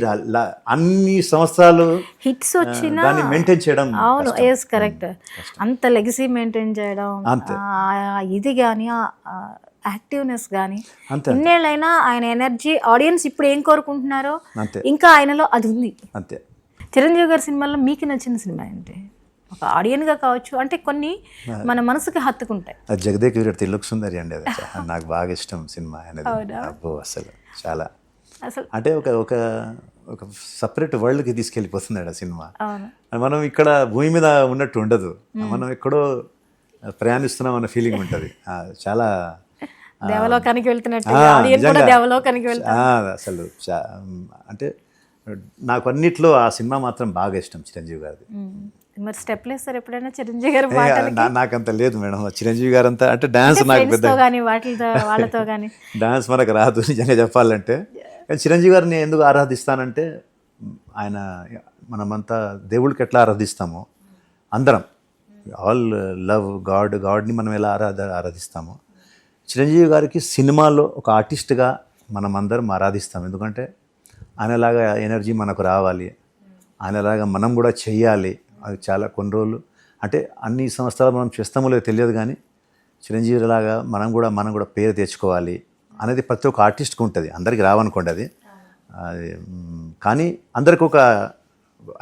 Speaker 2: అన్ని సంవత్సరాలు
Speaker 1: హిట్స్ వచ్చినా
Speaker 2: దాన్ని మెయింటైన్ చేయడం.
Speaker 1: అవును, ఎస్ కరెక్ట్. అంత లెగసీ మెయింటైన్ చేయడం, ఇది కానీ యాక్టివ్నెస్ కానీ ఇన్నేళ్ళైనా ఆయన ఎనర్జీ ఆడియన్స్ ఇప్పుడు ఏం కోరుకుంటున్నారో ఇంకా ఆయనలో అది ఉంది.
Speaker 2: అంతే.
Speaker 1: చిరంజీవి గారి సినిమాల్లో మీకు నచ్చిన సినిమా ఏంటి? ఒక ఆడియన్గా కావచ్చు, అంటే కొన్ని మన మనసుకి హత్తుకుంటాయి.
Speaker 2: అది జగదేక్ వీరుడు తిల్లుక్ సుందరి అండి. అది నాకు బాగా ఇష్టం సినిమా అనేది. అబ్బో అసలు చాలా అసలు అంటే ఒక సపరేట్ వరల్డ్కి తీసుకెళ్ళిపోతున్నాడు ఆ సినిమా. మనం ఇక్కడ భూమి మీద ఉన్నట్టు ఉండదు, మనం ఎక్కడో ప్రయాణిస్తున్నాం అన్న ఫీలింగ్ ఉంటుంది. చాలా
Speaker 1: దేవలోకానికి వెళ్తున్నట్టు
Speaker 2: అసలు అంటే నాకు అన్నిట్లో ఆ సినిమా మాత్రం బాగా ఇష్టం చిరంజీవి గారిది.
Speaker 1: మరి స్టెప్ లేస్తారు ఎప్పుడైనా చిరంజీవి గారు?
Speaker 2: నాకంత లేదు మేడం. చిరంజీవి గారు అంతా అంటే డాన్స్ నాకు పెద్ద
Speaker 1: వాళ్ళతో కానీ
Speaker 2: డాన్స్ మనకు రాదు నిజంగా చెప్పాలంటే. కానీ చిరంజీవి గారిని ఎందుకు ఆరాధిస్తానంటే, ఆయన మనమంతా దేవుడికి ఎట్లా ఆరాధిస్తామో అందరం ఆల్ లవ్ గాడ్ని మనం ఎలా ఆరాధిస్తామో చిరంజీవి గారికి సినిమాలో ఒక ఆర్టిస్ట్గా మనం అందరం ఆరాధిస్తాం. ఎందుకంటే ఆయనలాగా ఎనర్జీ మనకు రావాలి, ఆయనలాగా మనం కూడా చెయ్యాలి. అది చాలా కొన్ని రోజులు అంటే అన్ని సంవత్సరాలు మనం చేస్తామో లేదో తెలియదు, కానీ చిరంజీవి లాగా మనం కూడా పేరు తెచ్చుకోవాలి అనేది ప్రతి ఒక్క ఆర్టిస్ట్కి ఉంటుంది. అందరికీ రావనుకోండి అది, కానీ అందరికి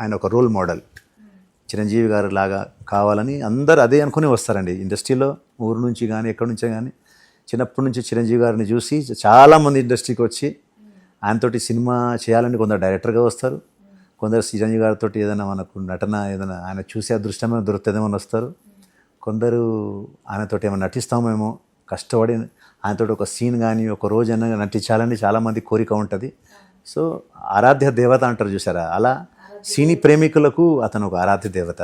Speaker 2: ఆయన ఒక రోల్ మోడల్. చిరంజీవి గారు లాగా కావాలని అందరు అదే అనుకుని వస్తారండి ఇండస్ట్రీలో. ఊరు నుంచి కానీ ఎక్కడి నుంచో కానీ చిన్నప్పటి నుంచి చిరంజీవి గారిని చూసి చాలామంది ఇండస్ట్రీకి వచ్చి ఆయనతోటి సినిమా చేయాలని కొందరు డైరెక్టర్గా వస్తారు, కొందరు చిరంజీవి గారితో ఏదైనా మనకు నటన ఏదైనా ఆయన చూసే అదృష్టమే దొరుకుతుందేమో అని వస్తారు, కొందరు ఆయనతోటి ఏమైనా నటిస్తామేమో కష్టపడి ఆయనతో ఒక సీన్ కానీ ఒక రోజైనా నటించాలని చాలామంది కోరిక ఉంటుంది. సో ఆరాధ్య దేవత అంటారు చూసారా, అలా సినీ ప్రేమికులకు అతను ఒక ఆరాధ్య దేవత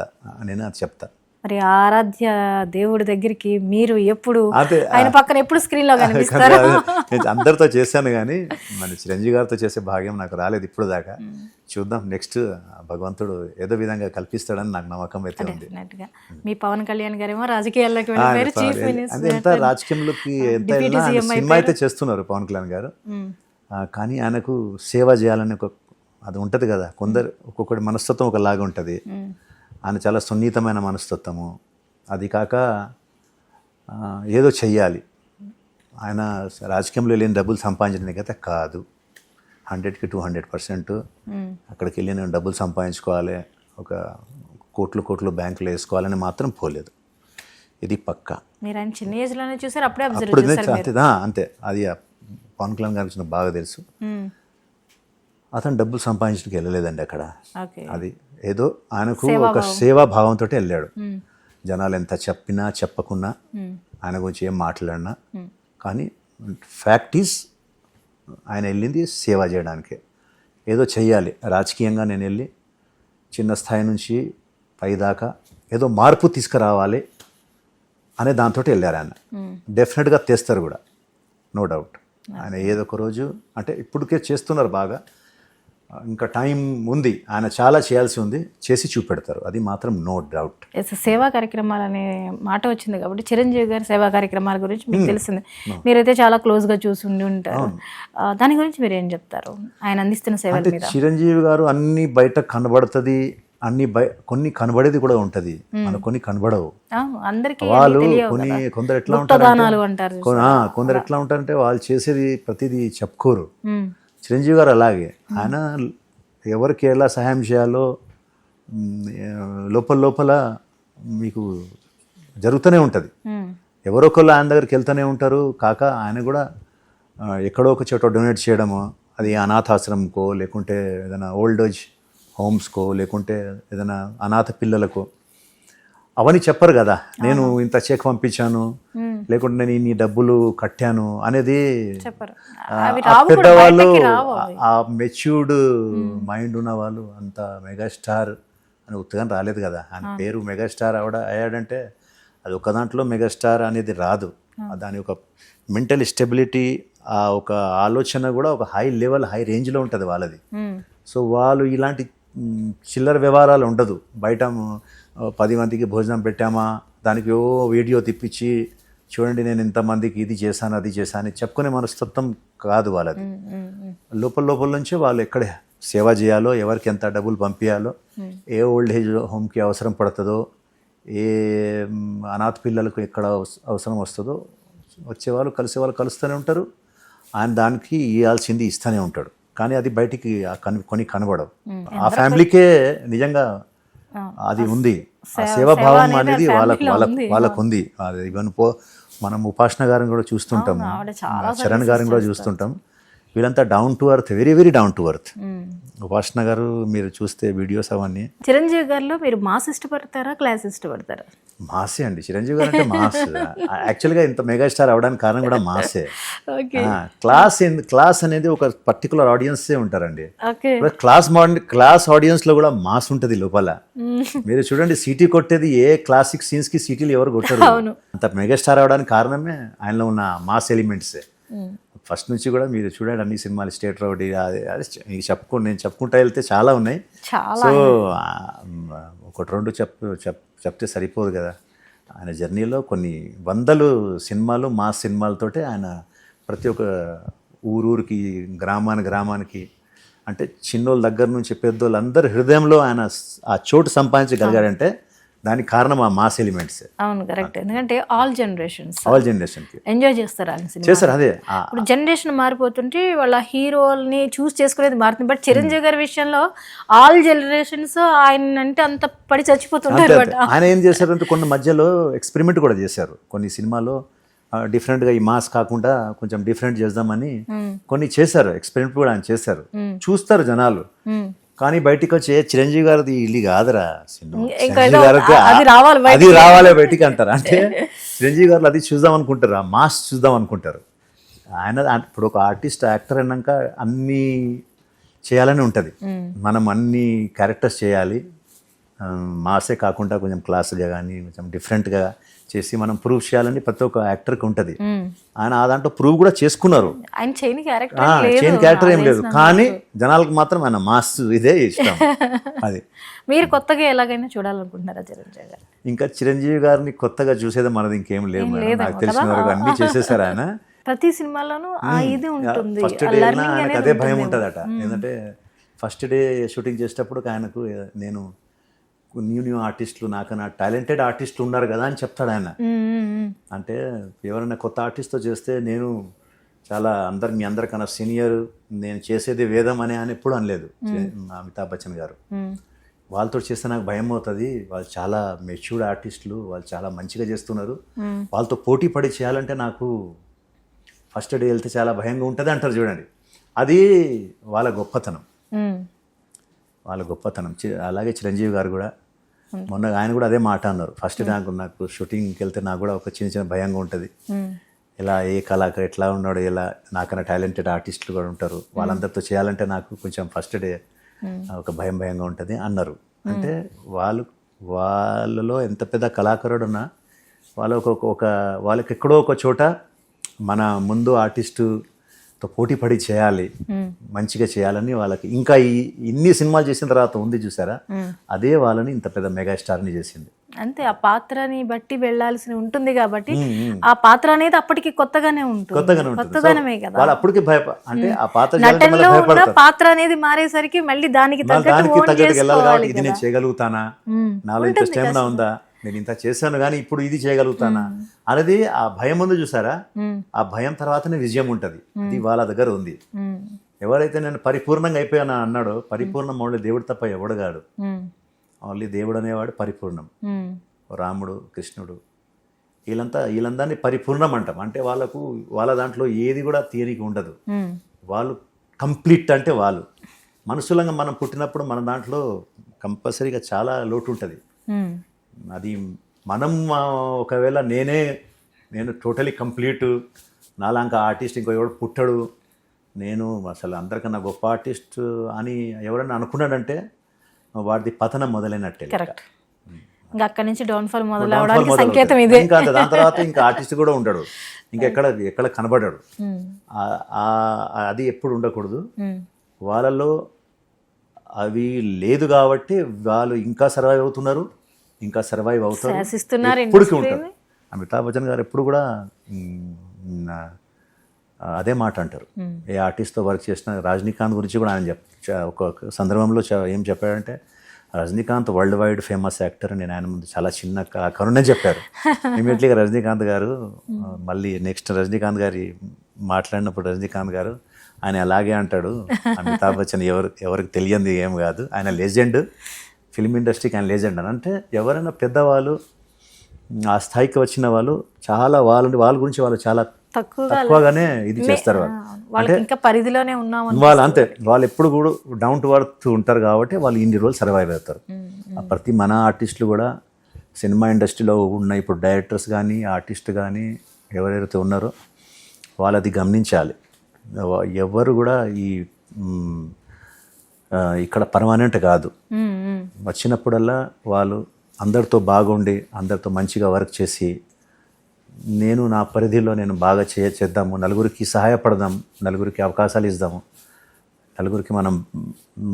Speaker 2: నేను అది చెప్తా.
Speaker 1: మరి ఆరాధ్య దేవుడి దగ్గరికి మీరు ఎప్పుడు ఆయన పక్కన ఎప్పుడు స్క్రీన్లో కనిపిస్తారు?
Speaker 2: నేను అందరితో చేశాను కానీ మన చిరంజీవి గారితో చేసే భాగ్యం నాకు రాలేదు ఇప్పుడు దాకా. చూద్దాం, నెక్స్ట్ భగవంతుడు ఏదో విధంగా కల్పిస్తాడని నాకు నమ్మకం అయితే ఉంది.
Speaker 1: మీ పవన్ కళ్యాణ్ గారేమో రాజకీయాల్లోకి వెళ్ళిపోయారు, చీఫ్ మినిస్టర్.
Speaker 2: ఎంత రాజకీయంలోకి ఎంత సినిమా అయితే చేస్తున్నారు పవన్ కళ్యాణ్ గారు, కానీ ఆయనకు సేవ చేయాలని అది ఉంటుంది కదా. ఒక్కొక్కటి మనస్తత్వం ఒకలాగా ఉంటుంది. ఆయన చాలా సున్నితమైన మనస్తత్వము. అది కాక ఏదో చెయ్యాలి. ఆయన రాజకీయంలో వెళ్ళిన డబ్బులు సంపాదించడానికి అయితే కాదు, 100కి 200% అక్కడికి వెళ్ళి నేను డబ్బులు సంపాదించుకోవాలి, ఒక కోట్లు బ్యాంకులో వేసుకోవాలని మాత్రం పోలేదు. ఇది పక్కా.
Speaker 1: మీరు ఆయన చిన్న ఏజ్లోనే చూసారు, అప్పుడే అబ్జర్వ్ చేశారు?
Speaker 2: అంతే. అది పవన్ కళ్యాణ్ గారికి నాకు బాగా తెలుసు. అతను డబ్బులు సంపాదించడానికి వెళ్ళలేదండి అక్కడ. అది ఏదో ఆయనకు ఒక సేవాభావంతో వెళ్ళాడు. జనాలు ఎంత చెప్పినా చెప్పకున్నా ఆయన గురించి ఏం మాట్లాడినా, కానీ ఫ్యాక్ట్ ఈజ్ ఆయన వెళ్ళింది సేవ చేయడానికే. ఏదో చెయ్యాలి రాజకీయంగా, నేను వెళ్ళి చిన్న స్థాయి నుంచి పైదాకా ఏదో మార్పు తీసుకురావాలి అనే దాంతో వెళ్ళారు ఆయన. డెఫినెట్గా తెస్తారు కూడా, నో డౌట్. ఆయన ఏదో ఒక రోజు అంటే ఇప్పటికే చేస్తున్నారు బాగా, ఇంకా టైం ఉంది, ఆయన చాలా చేయాల్సి ఉంది, చేసి చూపెడతారు, అది మాత్రం నో డౌట్.
Speaker 1: సేవా కార్యక్రమాలు అనే మాట వచ్చింది కాబట్టి చిరంజీవి గారి సేవా కార్యక్రమాల గురించి మీకు తెలిసింది, మీరైతే చాలా క్లోజ్గా చూసి ఉంటారు. దాని గురించి మీరు ఏం చెప్తారు, ఆయన అందిస్తున్న సేవల మీద?
Speaker 2: చిరంజీవి గారు అన్ని బయట కనబడుతుంది, అన్ని కొన్ని కనబడేది కూడా ఉంటుంది, మనకు కొన్ని కనబడవు.
Speaker 1: అందరికీ
Speaker 2: వాళ్ళు కొందరు ఎట్లా
Speaker 1: అంటారు,
Speaker 2: కొందరు ఎట్లా ఉంటారంటే వాళ్ళు చేసేది ప్రతిదీ చెప్పుకోరు. చిరంజీవి గారు అలాగే, ఆయన ఎవరికి ఎలా సహాయం చేయాలో లోపల లోపల మీకు జరుగుతూనే ఉంటుంది. ఎవరొకళ్ళు ఆయన దగ్గరికి వెళ్తూనే ఉంటారు. కాక ఆయన కూడా ఎక్కడో ఒక చోట డొనేట్ చేయడము, అది అనాథాశ్రమంకో లేకుంటే ఏదైనా ఓల్డ్ ఏజ్ హోమ్స్కో లేకుంటే ఏదైనా అనాథ పిల్లలకో, అవన్నీ చెప్పరు కదా, నేను ఇంత చెక్ పంపించాను లేకుంటే నేను ఇన్ని డబ్బులు కట్టాను అనేది. పెద్దవాళ్ళు, ఆ మెచ్యూర్డ్ మైండ్ ఉన్న వాళ్ళు, అంత మెగాస్టార్ అని ఉత్తగానే రాలేదు కదా. ఆయన పేరు మెగాస్టార్ అయ్యాడంటే అది ఒక దాంట్లో మెగాస్టార్ అనేది రాదు, దాని ఒక మెంటల్ స్టెబిలిటీ, ఆ ఒక ఆలోచన కూడా ఒక హై లెవెల్, హై రేంజ్లో ఉంటుంది వాళ్ళది. సో వాళ్ళు ఇలాంటి చిల్లర వ్యవహారాలు ఉండదు. బయట 10 మందికి భోజనం పెట్టామా, దానికి వీడియో తిప్పించి చూడండి నేను ఇంతమందికి ఇది చేశాను అది చేశాను అని చెప్పుకునే మనస్తత్వం కాదు వాళ్ళది. లోపల లోపల నుంచే వాళ్ళు ఎక్కడ సేవ చేయాలో, ఎవరికి ఎంత డబ్బులు పంపించాలో, ఏ ఓల్డ్ ఏజ్ హోమ్కి అవసరం పడుతుందో, ఏ అనాథ పిల్లలకు ఎక్కడ అవసరం వస్తుందో వచ్చేవాళ్ళు కలిసేవాళ్ళు కలుస్తూనే ఉంటారు. ఆయన దానికి ఇవ్వాల్సింది ఇస్తూనే ఉంటాడు. కానీ అది బయటికి కొన్ని కనబడవు. ఆ ఫ్యామిలీకే నిజంగా అది ఉంది, ఆ సేవాభావం అనేది వాళ్ళకు ఉంది. అది ఈవెన్ మనం ఉపాసన గారిని కూడా చూస్తుంటాం, చరణ్ గారిని కూడా చూస్తుంటాం. వీళ్ళంతా down to earth, very very down to earth. ఉపాసన గారు మీరు చూస్తే వీడియోస్ అవన్నీ.
Speaker 1: చిరంజీవి గారిలో మీరు మాస్ ఇష్టపడతారా, క్లాస్ ఇష్టపడతారా?
Speaker 2: మాసే అండి, చిరంజీవి గారు అంటే మాస్. యాక్చువల్గా ఇంత మెగాస్టార్ అవడానికి కారణం కూడా మాసే. క్లాస్ అనేది ఒక పర్టికులర్ ఆడియన్సే ఉంటారండి. క్లాస్ ఆడియన్స్ లో కూడా మాస్ ఉంటుంది లోపల. మీరు చూడండి, సిటీ కొట్టేది ఏ క్లాసిక్ సీన్స్ కి సిటీలు ఎవరు కొట్టరు. అంత మెగాస్టార్ అవడానికి కారణమే ఆయనలో ఉన్న మాస్ ఎలిమెంట్సే. ఫస్ట్ నుంచి కూడా మీరు చూడండి, అన్ని సినిమాలు, స్టేట్ రౌడీ, నేను చెప్పుకుంటా వెళ్తే చాలా ఉన్నాయి. సో ఒకటి రెండు చెప్తే సరిపోదు కదా. ఆయన జర్నీలో కొన్ని వందలు సినిమాలు, మాస్ సినిమాలతోటే ఆయన ప్రతి ఒక్క ఊరూరికి, గ్రామానికి అంటే చిన్నోళ్ళ దగ్గర నుంచి పెద్దోళ్ళు అందరి హృదయంలో ఆయన ఆ చోటు సంపాదించగలిగాడంటే దానికి కారణం ఆ మాస్ ఎలిమెంట్స్.
Speaker 1: అవును, కరెక్ట్. ఎందుకంటే ఆల్ జనరేషన్ ఎంజాయ్ చేస్తారు
Speaker 2: చేస్తారు. అదే
Speaker 1: ఇప్పుడు జనరేషన్ మారిపోతుంటే వాళ్ళ హీరోల్ని చూస్ చేసుకునేది మారుతుంది. బట్ చిరంజీవి గారి విషయంలో ఆల్ జనరేషన్స్ ఆయన అంటే అంత పడి చచ్చిపోతుంటారు.
Speaker 2: ఆయన ఏం చేశారంటే కొన్ని మధ్యలో ఎక్స్పెరిమెంట్ కూడా చేశారు. కొన్ని సినిమాలో డిఫరెంట్గా ఈ మాస్ కాకుండా కొంచెం డిఫరెంట్ చేద్దామని కొన్ని చేశారు, ఎక్స్పెరిమెంట్ కూడా ఆయన చేశారు. చూస్తారు జనాలు, కానీ బయటికి వచ్చి చిరంజీవి గారిది ఇల్లు కాదురా, అది రావాలి బయటికి అంటారు. అంటే చిరంజీవి గారు అది చూద్దాం అనుకుంటారు, ఆ మాస్ చూద్దాం అనుకుంటారు. ఆయన ఇప్పుడు ఒక ఆర్టిస్ట్, యాక్టర్ అన్నాక అన్నీ చేయాలని ఉంటుంది. మనం అన్ని క్యారెక్టర్స్ చేయాలి, మాసే కాకుండా కొంచెం క్లాస్గా కానీ కొంచెం డిఫరెంట్గా చేసి మనం ప్రూవ్ చేయాలని ప్రతి ఒక్క యాక్టర్కి ఉంటుంది. ఆయన ఆ దాంట్లో ప్రూవ్ కూడా చేసుకున్నారు. చైన్ క్యారెక్టర్ ఏం లేదు, కానీ జనాలకు మాత్రం ఆయన మాస్ ఇదే ఇష్టం. అది
Speaker 1: మీరు కొత్తగా ఎలాగైనా చూడాలనుకుంటున్నారా చిరంజీవి గారు?
Speaker 2: ఇంకా చిరంజీవి గారిని కొత్తగా చూసేది మనది ఇంకేం లేదు, నాకు తెలిసిన వరకు అన్ని చేసేసారు ఆయన.
Speaker 1: ప్రతి సినిమాలోనూ ఇది ఉంటుంది.
Speaker 2: ఫస్ట్ డే ఆయనకు అదే భయం ఉంటుందట. ఎందుకంటే ఫస్ట్ డే షూటింగ్ చేసేటప్పుడు ఆయనకు నేను న్యూ ఆర్టిస్టులు, నాకన్నా టాలెంటెడ్ ఆర్టిస్టులు ఉన్నారు కదా అని చెప్తాడు ఆయన. అంటే ఎవరైనా కొత్త ఆర్టిస్ట్తో చేస్తే నేను చాలా మీ అందరికన్నా సీనియర్, నేను చేసేది వేదం అని ఆయన ఎప్పుడు అనలేదు అమితాబ్ బచ్చన్ గారు. వాళ్ళతో చేస్తే నాకు భయం అవుతుంది, వాళ్ళు చాలా మెచ్యూర్డ్ ఆర్టిస్టులు, వాళ్ళు చాలా మంచిగా చేస్తున్నారు, వాళ్ళతో పోటీ పడి చేయాలంటే నాకు ఫస్ట్ డే వెళ్తే చాలా భయంగా ఉంటుంది అంటారు. చూడండి, అది వాళ్ళ గొప్పతనం. అలాగే చిరంజీవి గారు కూడా మొన్న ఆయన కూడా అదే మాట అన్నారు. ఫస్ట్ నాకు షూటింగ్కి వెళ్తే నాకు కూడా ఒక చిన్న భయంగా ఉంటుంది, ఇలా ఏ కళాకారు ఎట్లా ఉన్నాడో, ఇలా నాకన్నా టాలెంటెడ్ ఆర్టిస్టులు కూడా ఉంటారు, వాళ్ళందరితో చేయాలంటే నాకు కొంచెం ఫస్ట్ డే ఒక భయంగా ఉంటుంది అన్నారు. అంటే వాళ్ళలో ఎంత పెద్ద కళాకారుడు ఉన్నా వాళ్ళకి ఎక్కడో ఒక చోట మన ముందు ఆర్టిస్టుతో పోటీ పడి చేయాలి, మంచిగా చేయాలని వాళ్ళకి ఇంకా ఇన్ని సినిమాలు చేసిన తర్వాత ఉంది చూసారా, అదే వాళ్ళని ఇంత పెద్ద మెగాస్టార్ని చేసింది.
Speaker 1: అంతే, ఆ పాత్రని బట్టి వెళ్ళాల్సి ఉంటుంది కాబట్టి ఆ పాత్ర అనేది అప్పటికి కొత్తగానే ఉంటుంది, కొత్తదనమే కదా.
Speaker 2: వాళ్ళు అప్పటికి అంటే ఆ పాత్ర
Speaker 1: నటనలో ఉన్న పాత్ర అనేది మారేసరికి మళ్ళీ దానికి
Speaker 2: తగ్గట్టు వెళ్ళాలి కాబట్టి ఇది నేను చేయగలుగుతానా, నాలో ఇంత స్టెమినా ఉందా, నేను ఇంత చేశాను కానీ ఇప్పుడు ఇది చేయగలుగుతానా అనేది ఆ భయం ఉంది చూసారా, ఆ భయం తర్వాతనే విజయం ఉంటుంది. అది వాళ్ళ దగ్గర ఉంది. ఎవరైతే నేను పరిపూర్ణంగా అయిపోయాను అన్నాడో, పరిపూర్ణం ఓన్లీ దేవుడు తప్ప ఎవడగాడు, ఓన్లీ దేవుడు అనేవాడు పరిపూర్ణం. రాముడు, కృష్ణుడు, వీళ్ళందరినీ పరిపూర్ణం అంటాం. అంటే వాళ్ళ దాంట్లో ఏది కూడా తీరిక ఉండదు. వాళ్ళు కంప్లీట్. అంటే వాళ్ళు మనుషులంగా మనం పుట్టినప్పుడు మన దాంట్లో కంపల్సరీగా చాలా లోటు ఉంటుంది. అది మనం ఒకవేళ నేను టోటలీ కంప్లీట్, నాలాంక ఆర్టిస్ట్ ఇంకో ఎవడు పుట్టడు, నేను అసలు అందరికన్నా గొప్ప ఆర్టిస్ట్ అని ఎవరైనా అనుకున్నాడంటే వాడిది పతనం మొదలైనట్టే.
Speaker 1: కరెక్ట్. ఇంకా అక్కడి నుంచి డౌన్ఫాల్ మొదలవడానికి సంకేతం ఇదే.
Speaker 2: ఇంకా దాని తర్వాత ఇంకా ఆర్టిస్ట్ కూడా ఉండడు, ఎక్కడ కనబడాడు. అది ఎప్పుడు ఉండకూడదు. వాళ్ళలో అవి లేదు కాబట్టి వాళ్ళు ఇంకా సర్వైవ్ అవుతున్నారు, ఇంకా సర్వైవ్ అవుతారు, ఎప్పటికీ ఉంటారు. అమితాబ్ బచ్చన్ గారు ఎప్పుడు కూడా అదే మాట అంటారు. ఏ ఆర్టిస్ట్తో వర్క్ చేసిన, రజనీకాంత్ గురించి కూడా ఆయన ఒక సందర్భంలో ఏం చెప్పాడంటే, Rajinikanth world wide famous actor. నేను ఆయన ముందు చాలా చిన్న కరుణే చెప్పారు. ఇమీడియట్లీగా రజనీకాంత్ గారు మళ్ళీ నెక్స్ట్ రజనీకాంత్ గారి మాట్లాడినప్పుడు రజనీకాంత్ గారు ఆయన అలాగే అంటాడు, అమితాబ్ బచ్చన్ ఎవరికి తెలియంది ఏం కాదు, ఆయన లెజెండ్, ఫిల్మ్ ఇండస్ట్రీకి ఆయన లెజెండ్ అని. అంటే ఎవరైనా పెద్దవాళ్ళు ఆ స్థాయికి వచ్చిన వాళ్ళు చాలా వాళ్ళ గురించి వాళ్ళు చాలా తక్కువగానే ఇది చేస్తారు. వాళ్ళు
Speaker 1: ఇంకా పరిధిలోనే ఉన్నాము
Speaker 2: వాళ్ళు, అంతే. వాళ్ళు ఎప్పుడు కూడా డౌన్ టు అర్త్ ఉంటారు కాబట్టి వాళ్ళు ఇన్ని రోజులు సర్వైవ్ అవుతారు. ప్రతి మన ఆర్టిస్టులు కూడా సినిమా ఇండస్ట్రీలో ఉన్న ఇప్పుడు డైరెక్టర్స్ కానీ ఆర్టిస్ట్ కానీ ఎవరైతే ఉన్నారో వాళ్ళు అది గమనించాలి. ఎవరు కూడా ఇక్కడ పర్మనెంట్ కాదు. వచ్చినప్పుడల్లా వాళ్ళు అందరితో బాగుండి, అందరితో మంచిగా వర్క్ చేసి, నేను నా పరిధిలో నేను బాగా చేద్దాము, నలుగురికి సహాయపడదాం, నలుగురికి అవకాశాలు ఇద్దాము, నలుగురికి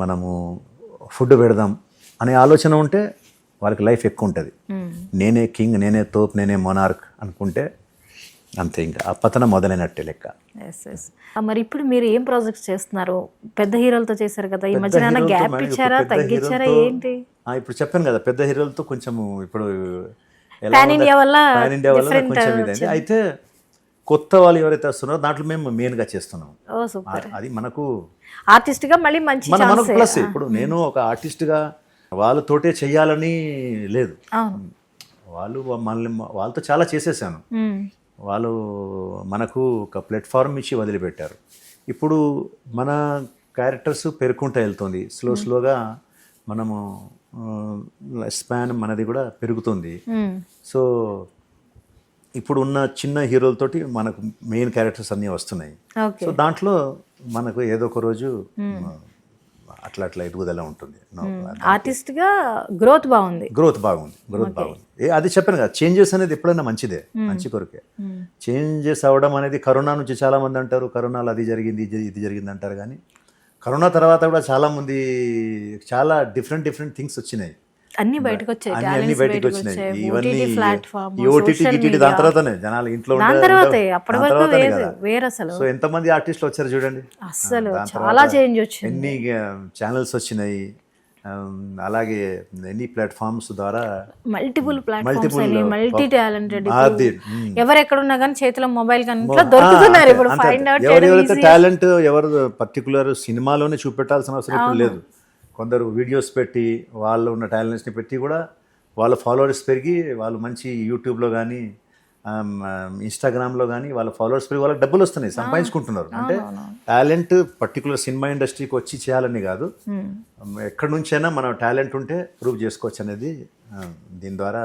Speaker 2: మనము ఫుడ్ పెడదాం అనే ఆలోచన ఉంటే వాళ్ళకి లైఫ్ ఎక్కువ ఉంటుంది. నేనే కింగ్, నేనే తోప్, నేనే మొనార్క్ అనుకుంటే అంతే, ఇంకా ఆ పతనం మొదలైనట్టే లెక్క.
Speaker 1: మరి ఇప్పుడు మీరు ఏం ప్రాజెక్ట్స్ చేస్తున్నారు? పెద్ద హీరోలతో చేశారు కదా, ఈ మధ్యన గ్యాప్ ఇచ్చారా, తగ్గించారా, ఏంటి?
Speaker 2: ఇప్పుడు చెప్పాను కదా, పెద్ద హీరోలతో కొంచెము ఇప్పుడు
Speaker 1: పాన్ ఇండియా వల్ల
Speaker 2: కొంచెం ఇదండి. అయితే కొత్త వాళ్ళు ఎవరైతే వస్తున్నారో దాంట్లో మేము మెయిన్గా చేస్తున్నాం. అది మనకు
Speaker 1: ఆర్టిస్ట్గా మళ్ళీ మంచి
Speaker 2: మనకు ప్లస్. ఇప్పుడు నేను ఒక ఆర్టిస్ట్గా వాళ్ళతోటే చెయ్యాలని లేదు, వాళ్ళతో చాలా చేసేసాను. వాళ్ళు మనకు ఒక ప్లాట్ఫామ్ ఇచ్చి వదిలిపెట్టారు. ఇప్పుడు మన క్యారెక్టర్స్ పెరుగుకుంటూ వెళ్తుంది, స్లోగా మనము స్పాన్ మనది కూడా పెరుగుతుంది. సో ఇప్పుడు ఉన్న చిన్న హీరోలతోటి మనకు మెయిన్ క్యారెక్టర్స్ అన్నీ వస్తున్నాయి. సో దాంట్లో మనకు ఏదో ఒక రోజు అట్లా ఎదుగుదల ఉంటుంది.
Speaker 1: ఆర్టిస్ట్గా గ్రోత్ బాగుంది.
Speaker 2: అది చెప్పాను కదా, చేంజెస్ అనేది ఎప్పుడైనా మంచిదే, మంచి కొరకే. చేంజెస్ అవ్వడం అనేది, కరోనా నుంచి చాలా మంది అంటారు కరోనాలో అది జరిగింది ఇది జరిగింది అంటారు, కానీ కరోనా తర్వాత కూడా చాలా డిఫరెంట్ థింగ్స్ వచ్చినాయి,
Speaker 1: అన్ని బయటకు వచ్చాయి.
Speaker 2: ఇవన్నీ ఓటీటీ దాని తర్వాతనే జనాలు ఇంట్లో
Speaker 1: అసలు.
Speaker 2: సో ఎంతమంది ఆర్టిస్టులు వచ్చారు చూడండి,
Speaker 1: అసలు చాలా చేంజ్ వచ్చింది.
Speaker 2: ఎన్ని ఛానల్స్ వచ్చినాయి, అలాగే ఎన్ని ప్లాట్ఫామ్స్ ద్వారా
Speaker 1: మల్టీ టాలెంటెడ్, ఎవరెక్కడున్నా కానీ చేతిలో మొబైల్ కానీ దొరుకుతున్నారు. ఇప్పుడు
Speaker 2: ఎవరైతే టాలెంట్ ఎవరు పర్టికులర్ సినిమాలోనే చూపెట్టాల్సిన అవసరం ఇప్పుడు లేదు. కొందరు వీడియోస్ పెట్టి వాళ్ళు ఉన్న టాలెంట్స్ని పెట్టి కూడా వాళ్ళ ఫాలోవర్స్ పెరిగి వాళ్ళు మంచి యూట్యూబ్లో కానీ ఇన్స్టాగ్రామ్లో కానీ వాళ్ళ ఫాలోవర్స్ పెరిగి వాళ్ళకి డబ్బులు వస్తున్నాయి, సంపాదించుకుంటున్నారు. అంటే టాలెంట్ పర్టికులర్ సినిమా ఇండస్ట్రీకి వచ్చి చేయాలని కాదు, ఎక్కడి నుంచైనా మనం టాలెంట్ ఉంటే ప్రూవ్ చేసుకోవచ్చు అనేది దీని ద్వారా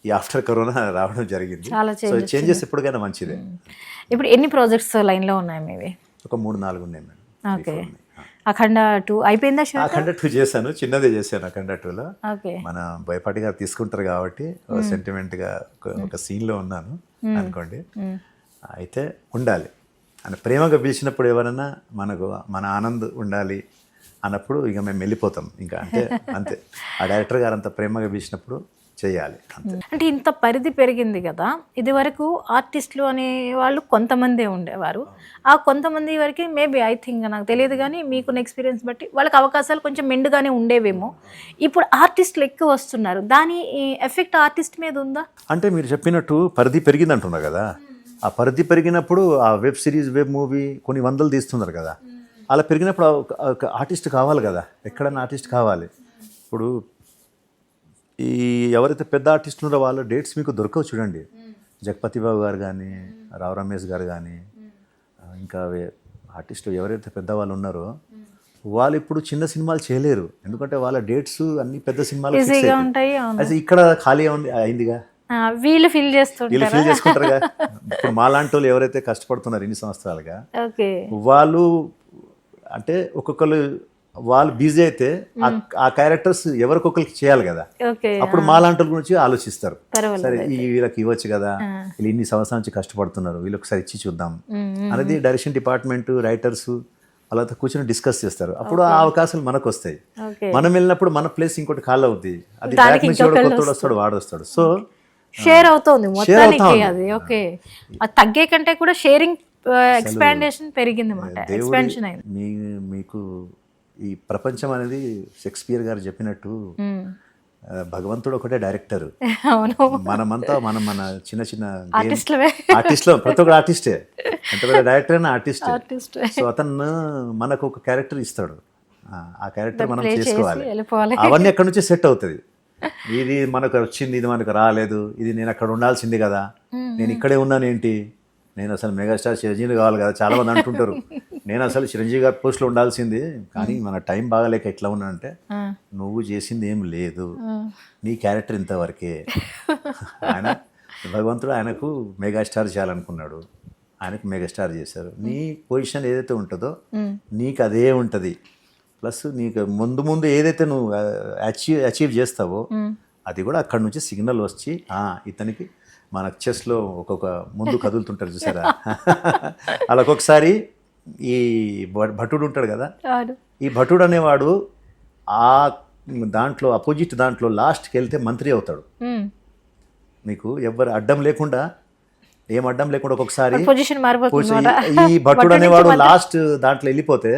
Speaker 2: ఈ ఆఫ్టర్ కరోనా రావడం జరిగింది. సో చేంజెస్ ఎప్పటికైనా మంచిదే.
Speaker 1: ఇప్పుడు ఎన్ని ప్రాజెక్ట్స్ లైన్లో ఉన్నాయి మీవి?
Speaker 2: ఒక 3-4 ఉన్నాయి మేడం.
Speaker 1: ఓకే. అఖండ 2 అయిపోయిందా షూట్?
Speaker 2: అఖండ 2 చేశాను, చిన్నదే చేశాను అఖండ 2లో.
Speaker 1: ఓకే.
Speaker 2: మన బోయపాటి గారు తీసుకుంటారు కాబట్టి సెంటిమెంట్గా ఒక సీన్లో ఉన్నాను అనుకోండి. అయితే ఉండాలి అని ప్రేమగా పిలిచినప్పుడు ఎవరైనా మనకు మన ఆనంద్ ఉండాలి అన్నప్పుడు ఇక మేము వెళ్ళిపోతాం. ఇంకా అంటే అంతే, ఆ డైరెక్టర్ గారు అంత ప్రేమగా పిలిచినప్పుడు చేయాలి అంతే.
Speaker 1: అంటే ఇంత పరిధి పెరిగింది కదా, ఇది వరకు ఆర్టిస్టులు అనే వాళ్ళు కొంతమందే ఉండేవారు. ఆ కొంతమంది వరకు మేబీ ఐ థింక్ నాకు తెలియదు కానీ మీకున్న ఎక్స్పీరియన్స్ బట్టి వాళ్ళకి అవకాశాలు కొంచెం మెండుగానే ఉండేవేమో. ఇప్పుడు ఆర్టిస్టులు ఎక్కువ వస్తున్నారు, దాని ఎఫెక్ట్ ఆర్టిస్ట్ మీద ఉందా?
Speaker 2: అంటే మీరు చెప్పినట్టు పరిధి పెరిగింది అంటున్నారు కదా, ఆ పరిధి పెరిగినప్పుడు ఆ వెబ్ సిరీస్ వెబ్ మూవీ కొన్ని వందలు తీస్తున్నారు కదా, అలా పెరిగినప్పుడు ఒక ఆర్టిస్ట్ కావాలి కదా, ఎక్కడన్నా ఆర్టిస్ట్ కావాలి. ఇప్పుడు ఈ ఎవరైతే పెద్ద ఆర్టిస్టులు ఉన్నారో వాళ్ళ డేట్స్ మీకు దొరకవు చూడండి. జగపతి బాబు గారు కానీ, రావు రమేష్ గారు కానీ, ఇంకా ఆర్టిస్టులు ఎవరైతే పెద్దవాళ్ళు ఉన్నారో వాళ్ళు ఇప్పుడు చిన్న సినిమాలు చేయలేరు, ఎందుకంటే వాళ్ళ డేట్స్ అన్ని పెద్ద సినిమాలు
Speaker 1: ఉంటాయి.
Speaker 2: అయితే ఇక్కడ ఖాళీ అయిందిగా,
Speaker 1: వీళ్ళు ఫిల్
Speaker 2: చేసుకుంటారుగా. ఇప్పుడు మాలాంటి వాళ్ళు ఎవరైతే కష్టపడుతున్నారు ఇన్ని సంవత్సరాలుగా, వాళ్ళు అంటే ఒక్కొక్కరు వాళ్ళు బిజీ అయితే ఆ క్యారెక్టర్స్ ఎవరికొకరికి చేయాలి కదా, అప్పుడు మాలాంటి వాళ్ళ గురించి ఆలోచిస్తారు. సరే వీళ్ళకి ఇవ్వచ్చు కదా, వీళ్ళు ఇన్ని సంవత్సరాల నుంచి కష్టపడుతున్నారు, వీళ్ళకి ఒకసారి ఇచ్చి చూద్దాం అనేది డైరెక్షన్ డిపార్ట్మెంట్ రైటర్స్ వాళ్ళతో కూర్చొని డిస్కస్ చేస్తారు. అప్పుడు ఆ అవకాశాలు మనకు వస్తాయి. మనం వెళ్ళినప్పుడు మన ప్లేస్ ఇంకోటి ఖాళీ అవుతుంది, అది బ్యాక్ నుంచి కొత్తోడు వస్తాడు, వాడు వస్తాడు. సో
Speaker 1: షేర్ అవుతుంది మొత్తానికి. అది ఓకే, అది తగ్గే కంటే కూడా షేరింగ్ ఎక్స్పాండేషన్ పెరిగింది అన్నమాట, ఎక్స్పాన్షన్ అయింది.
Speaker 2: మీకు ఈ ప్రపంచం అనేది షేక్స్పియర్ గారు చెప్పినట్టు భగవంతుడు ఒకటే డైరెక్టర్, మనమంతా మన చిన్న చిన్న ఆర్టిస్ట్లో ప్రతి ఒక్క ఆర్టిస్టే, ఎంత పెద్ద డైరెక్టర్ అయినా ఆర్టిస్టే. సో అతను మనకు ఒక క్యారెక్టర్ ఇస్తాడు, ఆ క్యారెక్టర్ మనం చేసుకోవాలి. అవన్నీ ఎక్కడి నుంచి సెట్ అవుతుంది. ఇది మనకు వచ్చింది, ఇది మనకు రాలేదు, ఇది నేను అక్కడ ఉండాల్సింది కదా, నేను ఇక్కడే ఉన్నాను ఏంటి, నేను అసలు మెగాస్టార్ చిరంజీవి కావాలి కదా, చాలా మంది అంటుంటారు. నేను అసలు చిరంజీవి గారి పోస్ట్లో ఉండాల్సింది, కానీ మన టైం బాగాలేక ఎట్లా ఉన్నా అంటే, నువ్వు చేసింది ఏం లేదు, నీ క్యారెక్టర్ ఇంతవరకే. ఆయన భగవంతుడు ఆయనకు మెగాస్టార్ చేయాలనుకున్నాడు, ఆయనకు మెగాస్టార్ చేశారు. నీ పొజిషన్ ఏదైతే ఉంటుందో నీకు అదే ఉంటుంది. ప్లస్ నీకు ముందు ఏదైతే నువ్వు అచీవ్ చేస్తావో అది కూడా అక్కడ నుంచి సిగ్నల్ వచ్చి ఇతనికి మన చెస్లో ఒక్కొక్క ముందు కదులుతుంటారు చూసారా, అలా ఒక్కొక్కసారి ఈ భటుడు ఉంటాడు కదా, ఈ భటుడు అనేవాడు ఆ దాంట్లో అపోజిట్ దాంట్లో లాస్ట్కి వెళ్తే మంత్రి అవుతాడు. మీకు ఎవరు అడ్డం లేకుండా, ఏం అడ్డం లేకుండా ఒక్కొక్కసారి ఈ భటుడు అనేవాడు లాస్ట్ దాంట్లో వెళ్ళిపోతే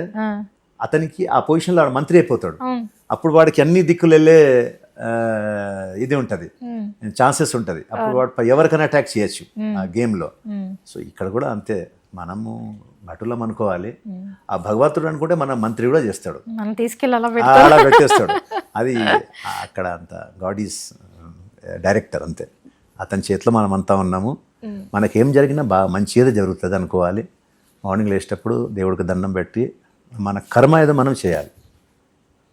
Speaker 2: అతనికి ఆ పొజిషన్లో మంత్రి అయిపోతాడు. అప్పుడు వాడికి అన్ని దిక్కులు వెళ్ళే ఇది ఉంటుంది, ఛాన్సెస్ ఉంటుంది. అప్పుడు వాడు ఎవరికైనా అటాక్ చేయొచ్చు ఆ గేమ్లో. సో ఇక్కడ కూడా అంతే, మనము భటులం అనుకోవాలి, ఆ భగవంతుడు అనుకుంటే మన మంత్రి కూడా చేస్తాడు, అలా పెట్టేస్తాడు. అది అక్కడ అంత గాడ్ ఈజ్ డైరెక్టర్ అంతే, అతని చేతిలో మనం అంతా ఉన్నాము. మనకేం జరిగినా బాగా మంచిగా జరుగుతుంది అనుకోవాలి. మార్నింగ్ లేచేటప్పుడు దేవుడికి దండం పెట్టి మన కర్మ ఏదో మనం చేయాలి.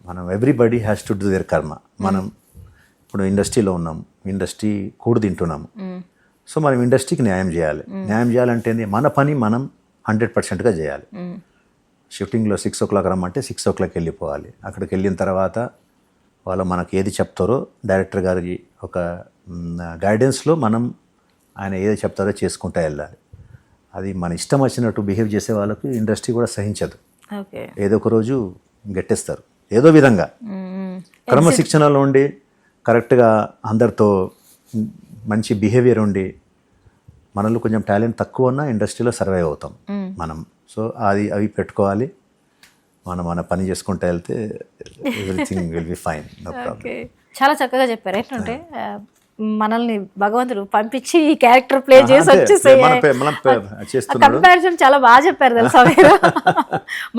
Speaker 2: మనం everybody has to do their కర్మ. మనం ఇప్పుడు ఇండస్ట్రీలో ఉన్నాము, ఇండస్ట్రీ కూడు తింటున్నాము. సో మనం ఇండస్ట్రీకి న్యాయం చేయాలి. న్యాయం చేయాలంటే మన పని మనం 100%గా చేయాలి. షిఫ్టింగ్లో 6 o'clock రమ్మంటే 6 o'clock వెళ్ళిపోవాలి. అక్కడికి వెళ్ళిన తర్వాత వాళ్ళు మనకు ఏది చెప్తారో డైరెక్టర్ గారికి ఒక గైడెన్స్లో మనం ఆయన ఏది చెప్తారో చేసుకుంటూ వెళ్ళాలి. అది మన ఇష్టం వచ్చినట్టు బిహేవ్ చేసే వాళ్ళకి ఇండస్ట్రీ కూడా సహించదు. ఏదో ఒక రోజు గట్టేస్తారు ఏదో విధంగా. క్రమశిక్షణలో ఉండి కరెక్ట్గా అందరితో మంచి బిహేవియర్ ఉండి మనలో కొంచెం టాలెంట్ తక్కువ ఉన్నా ఇండస్ట్రీలో సర్వైవ్ అవుతాం మనం. సో అవి పెట్టుకోవాలి. మన పని చేసుకుంటూ వెళ్తే everything will be fine, no problem.
Speaker 1: చాలా చక్కగా చెప్పారు. ఏంటంటే మనల్ని భగవంతుడు పంపించి ఈ క్యారెక్టర్ ప్లే చేసి వచ్చేసి కంపారిజన్ చాలా బాగా చెప్పారు తెలుసా మీరు.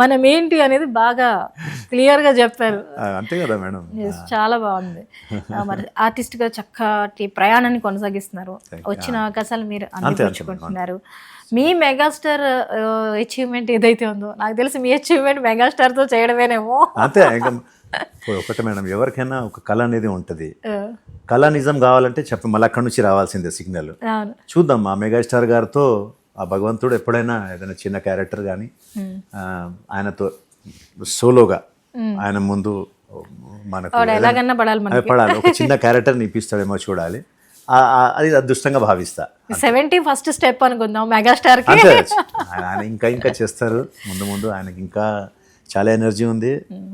Speaker 1: మనం ఏంటి అనేది బాగా క్లియర్గా చెప్పారు.
Speaker 2: అంతే కదా మేడం,
Speaker 1: చాలా బాగుంది. మరి ఆర్టిస్ట్గా చక్కటి ప్రయాణాన్ని కొనసాగిస్తున్నారు. వచ్చిన అవకాశాలు మీరు అందిపుచ్చుకుంటున్నారు. మీ మెగాస్టార్ అచీవ్మెంట్ ఏదైతే ఉందో నాకు తెలిసి మీ అచీవ్మెంట్ మెగాస్టార్తో చేయడమేనేమో.
Speaker 2: అంతే. ఒకటి మేడం, ఎవరికైనా ఒక కళ అనేది ఉంటుంది. కళ నిజం కావాలంటే మళ్ళీ అక్కడి నుంచి రావాల్సిందే సిగ్నల్. చూద్దాం ఆ మెగాస్టార్ గారితో ఆ భగవంతుడు ఎప్పుడైనా ఏదైనా చిన్న క్యారెక్టర్ కానీ ఆయనతో సోలోగా ఆయన ముందు మనకు
Speaker 1: వాడు ఎలాగన్నా పడాలి మనకి.
Speaker 2: పడాలి, ఒక చిన్న క్యారెక్టర్ని ఇప్పిస్తాడేమో చూడాలి. అది అదృష్టంగా భావిస్తా.
Speaker 1: 70 ఫస్ట్ స్టెప్ అనుకుందాం మెగాస్టార్ కి.
Speaker 2: అంతే, ఆయన ఇంకా చేస్తారు ముందు ముందు. ఆయనకి ఇంకా చాలా ఎనర్జీ ఉంది.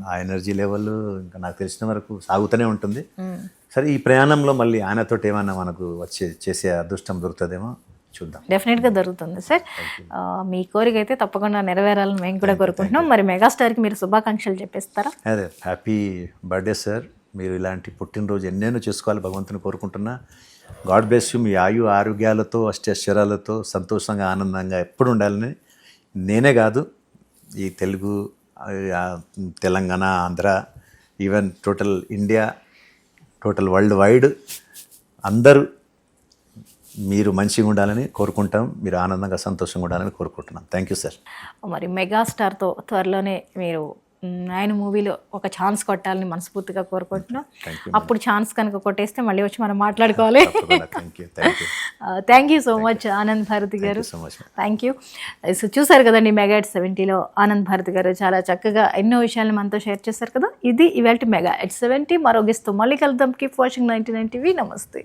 Speaker 2: ఆ ఎనర్జీ లెవెల్ ఇంకా నాకు తెలిసిన వరకు సాగుతూనే ఉంటుంది. సరే, ఈ ప్రయాణంలో మళ్ళీ ఆయనతోటి ఏమన్నా మనకు చేసే అదృష్టం దొరుకుతుందేమో చూద్దాం.
Speaker 1: డెఫినెట్గా దొరుకుతుంది సార్. మీ కోరిక అయితే తప్పకుండా నెరవేరాలని మేము కూడా కోరుకుంటున్నాం. మరి మెగాస్టార్కి మీరు శుభాకాంక్షలు చెప్పేస్తారా?
Speaker 2: అదే, హ్యాపీ బర్త్డే సార్. మీరు ఇలాంటి పుట్టినరోజు ఎన్నెన్నో చేసుకోవాలి భగవంతుని కోరుకుంటున్నా. God bless you. మీ ఆరోగ్యాలతో అష్టైశ్వర్యాలతో సంతోషంగా ఆనందంగా ఎప్పుడు ఉండాలని నేనే కాదు, ఈ Telugu, Telangana, Andhra, even total India, total world wide అందరూ మీరు మంచిగా ఉండాలని కోరుకుంటాం. మీరు ఆనందంగా సంతోషంగా ఉండాలని కోరుకుంటున్నాం. Thank you sir.
Speaker 1: మరి మెగాస్టార్తో త్వరలోనే మీరు ఆయన మూవీలో ఒక ఛాన్స్ కొట్టాలని మనస్ఫూర్తిగా కోరుకుంటున్నాం. అప్పుడు ఛాన్స్ కనుక కొట్టేస్తే మళ్ళీ వచ్చి మనం మాట్లాడుకోవాలి. Thank you so much Anand Bharati గారు. Thank you. సో చూసారు కదండి, మెగా ఎట్ 70లో ఆనంద్ భారతి గారు చాలా చక్కగా ఎన్నో విషయాలు మనతో షేర్ చేశారు కదా. ఇది ఇవాల్టి మెగా ఎట్ 70. మరో గెస్ట్తో మళ్ళీ కలుద్దాం. Keep watching 99 TV. నమస్తే.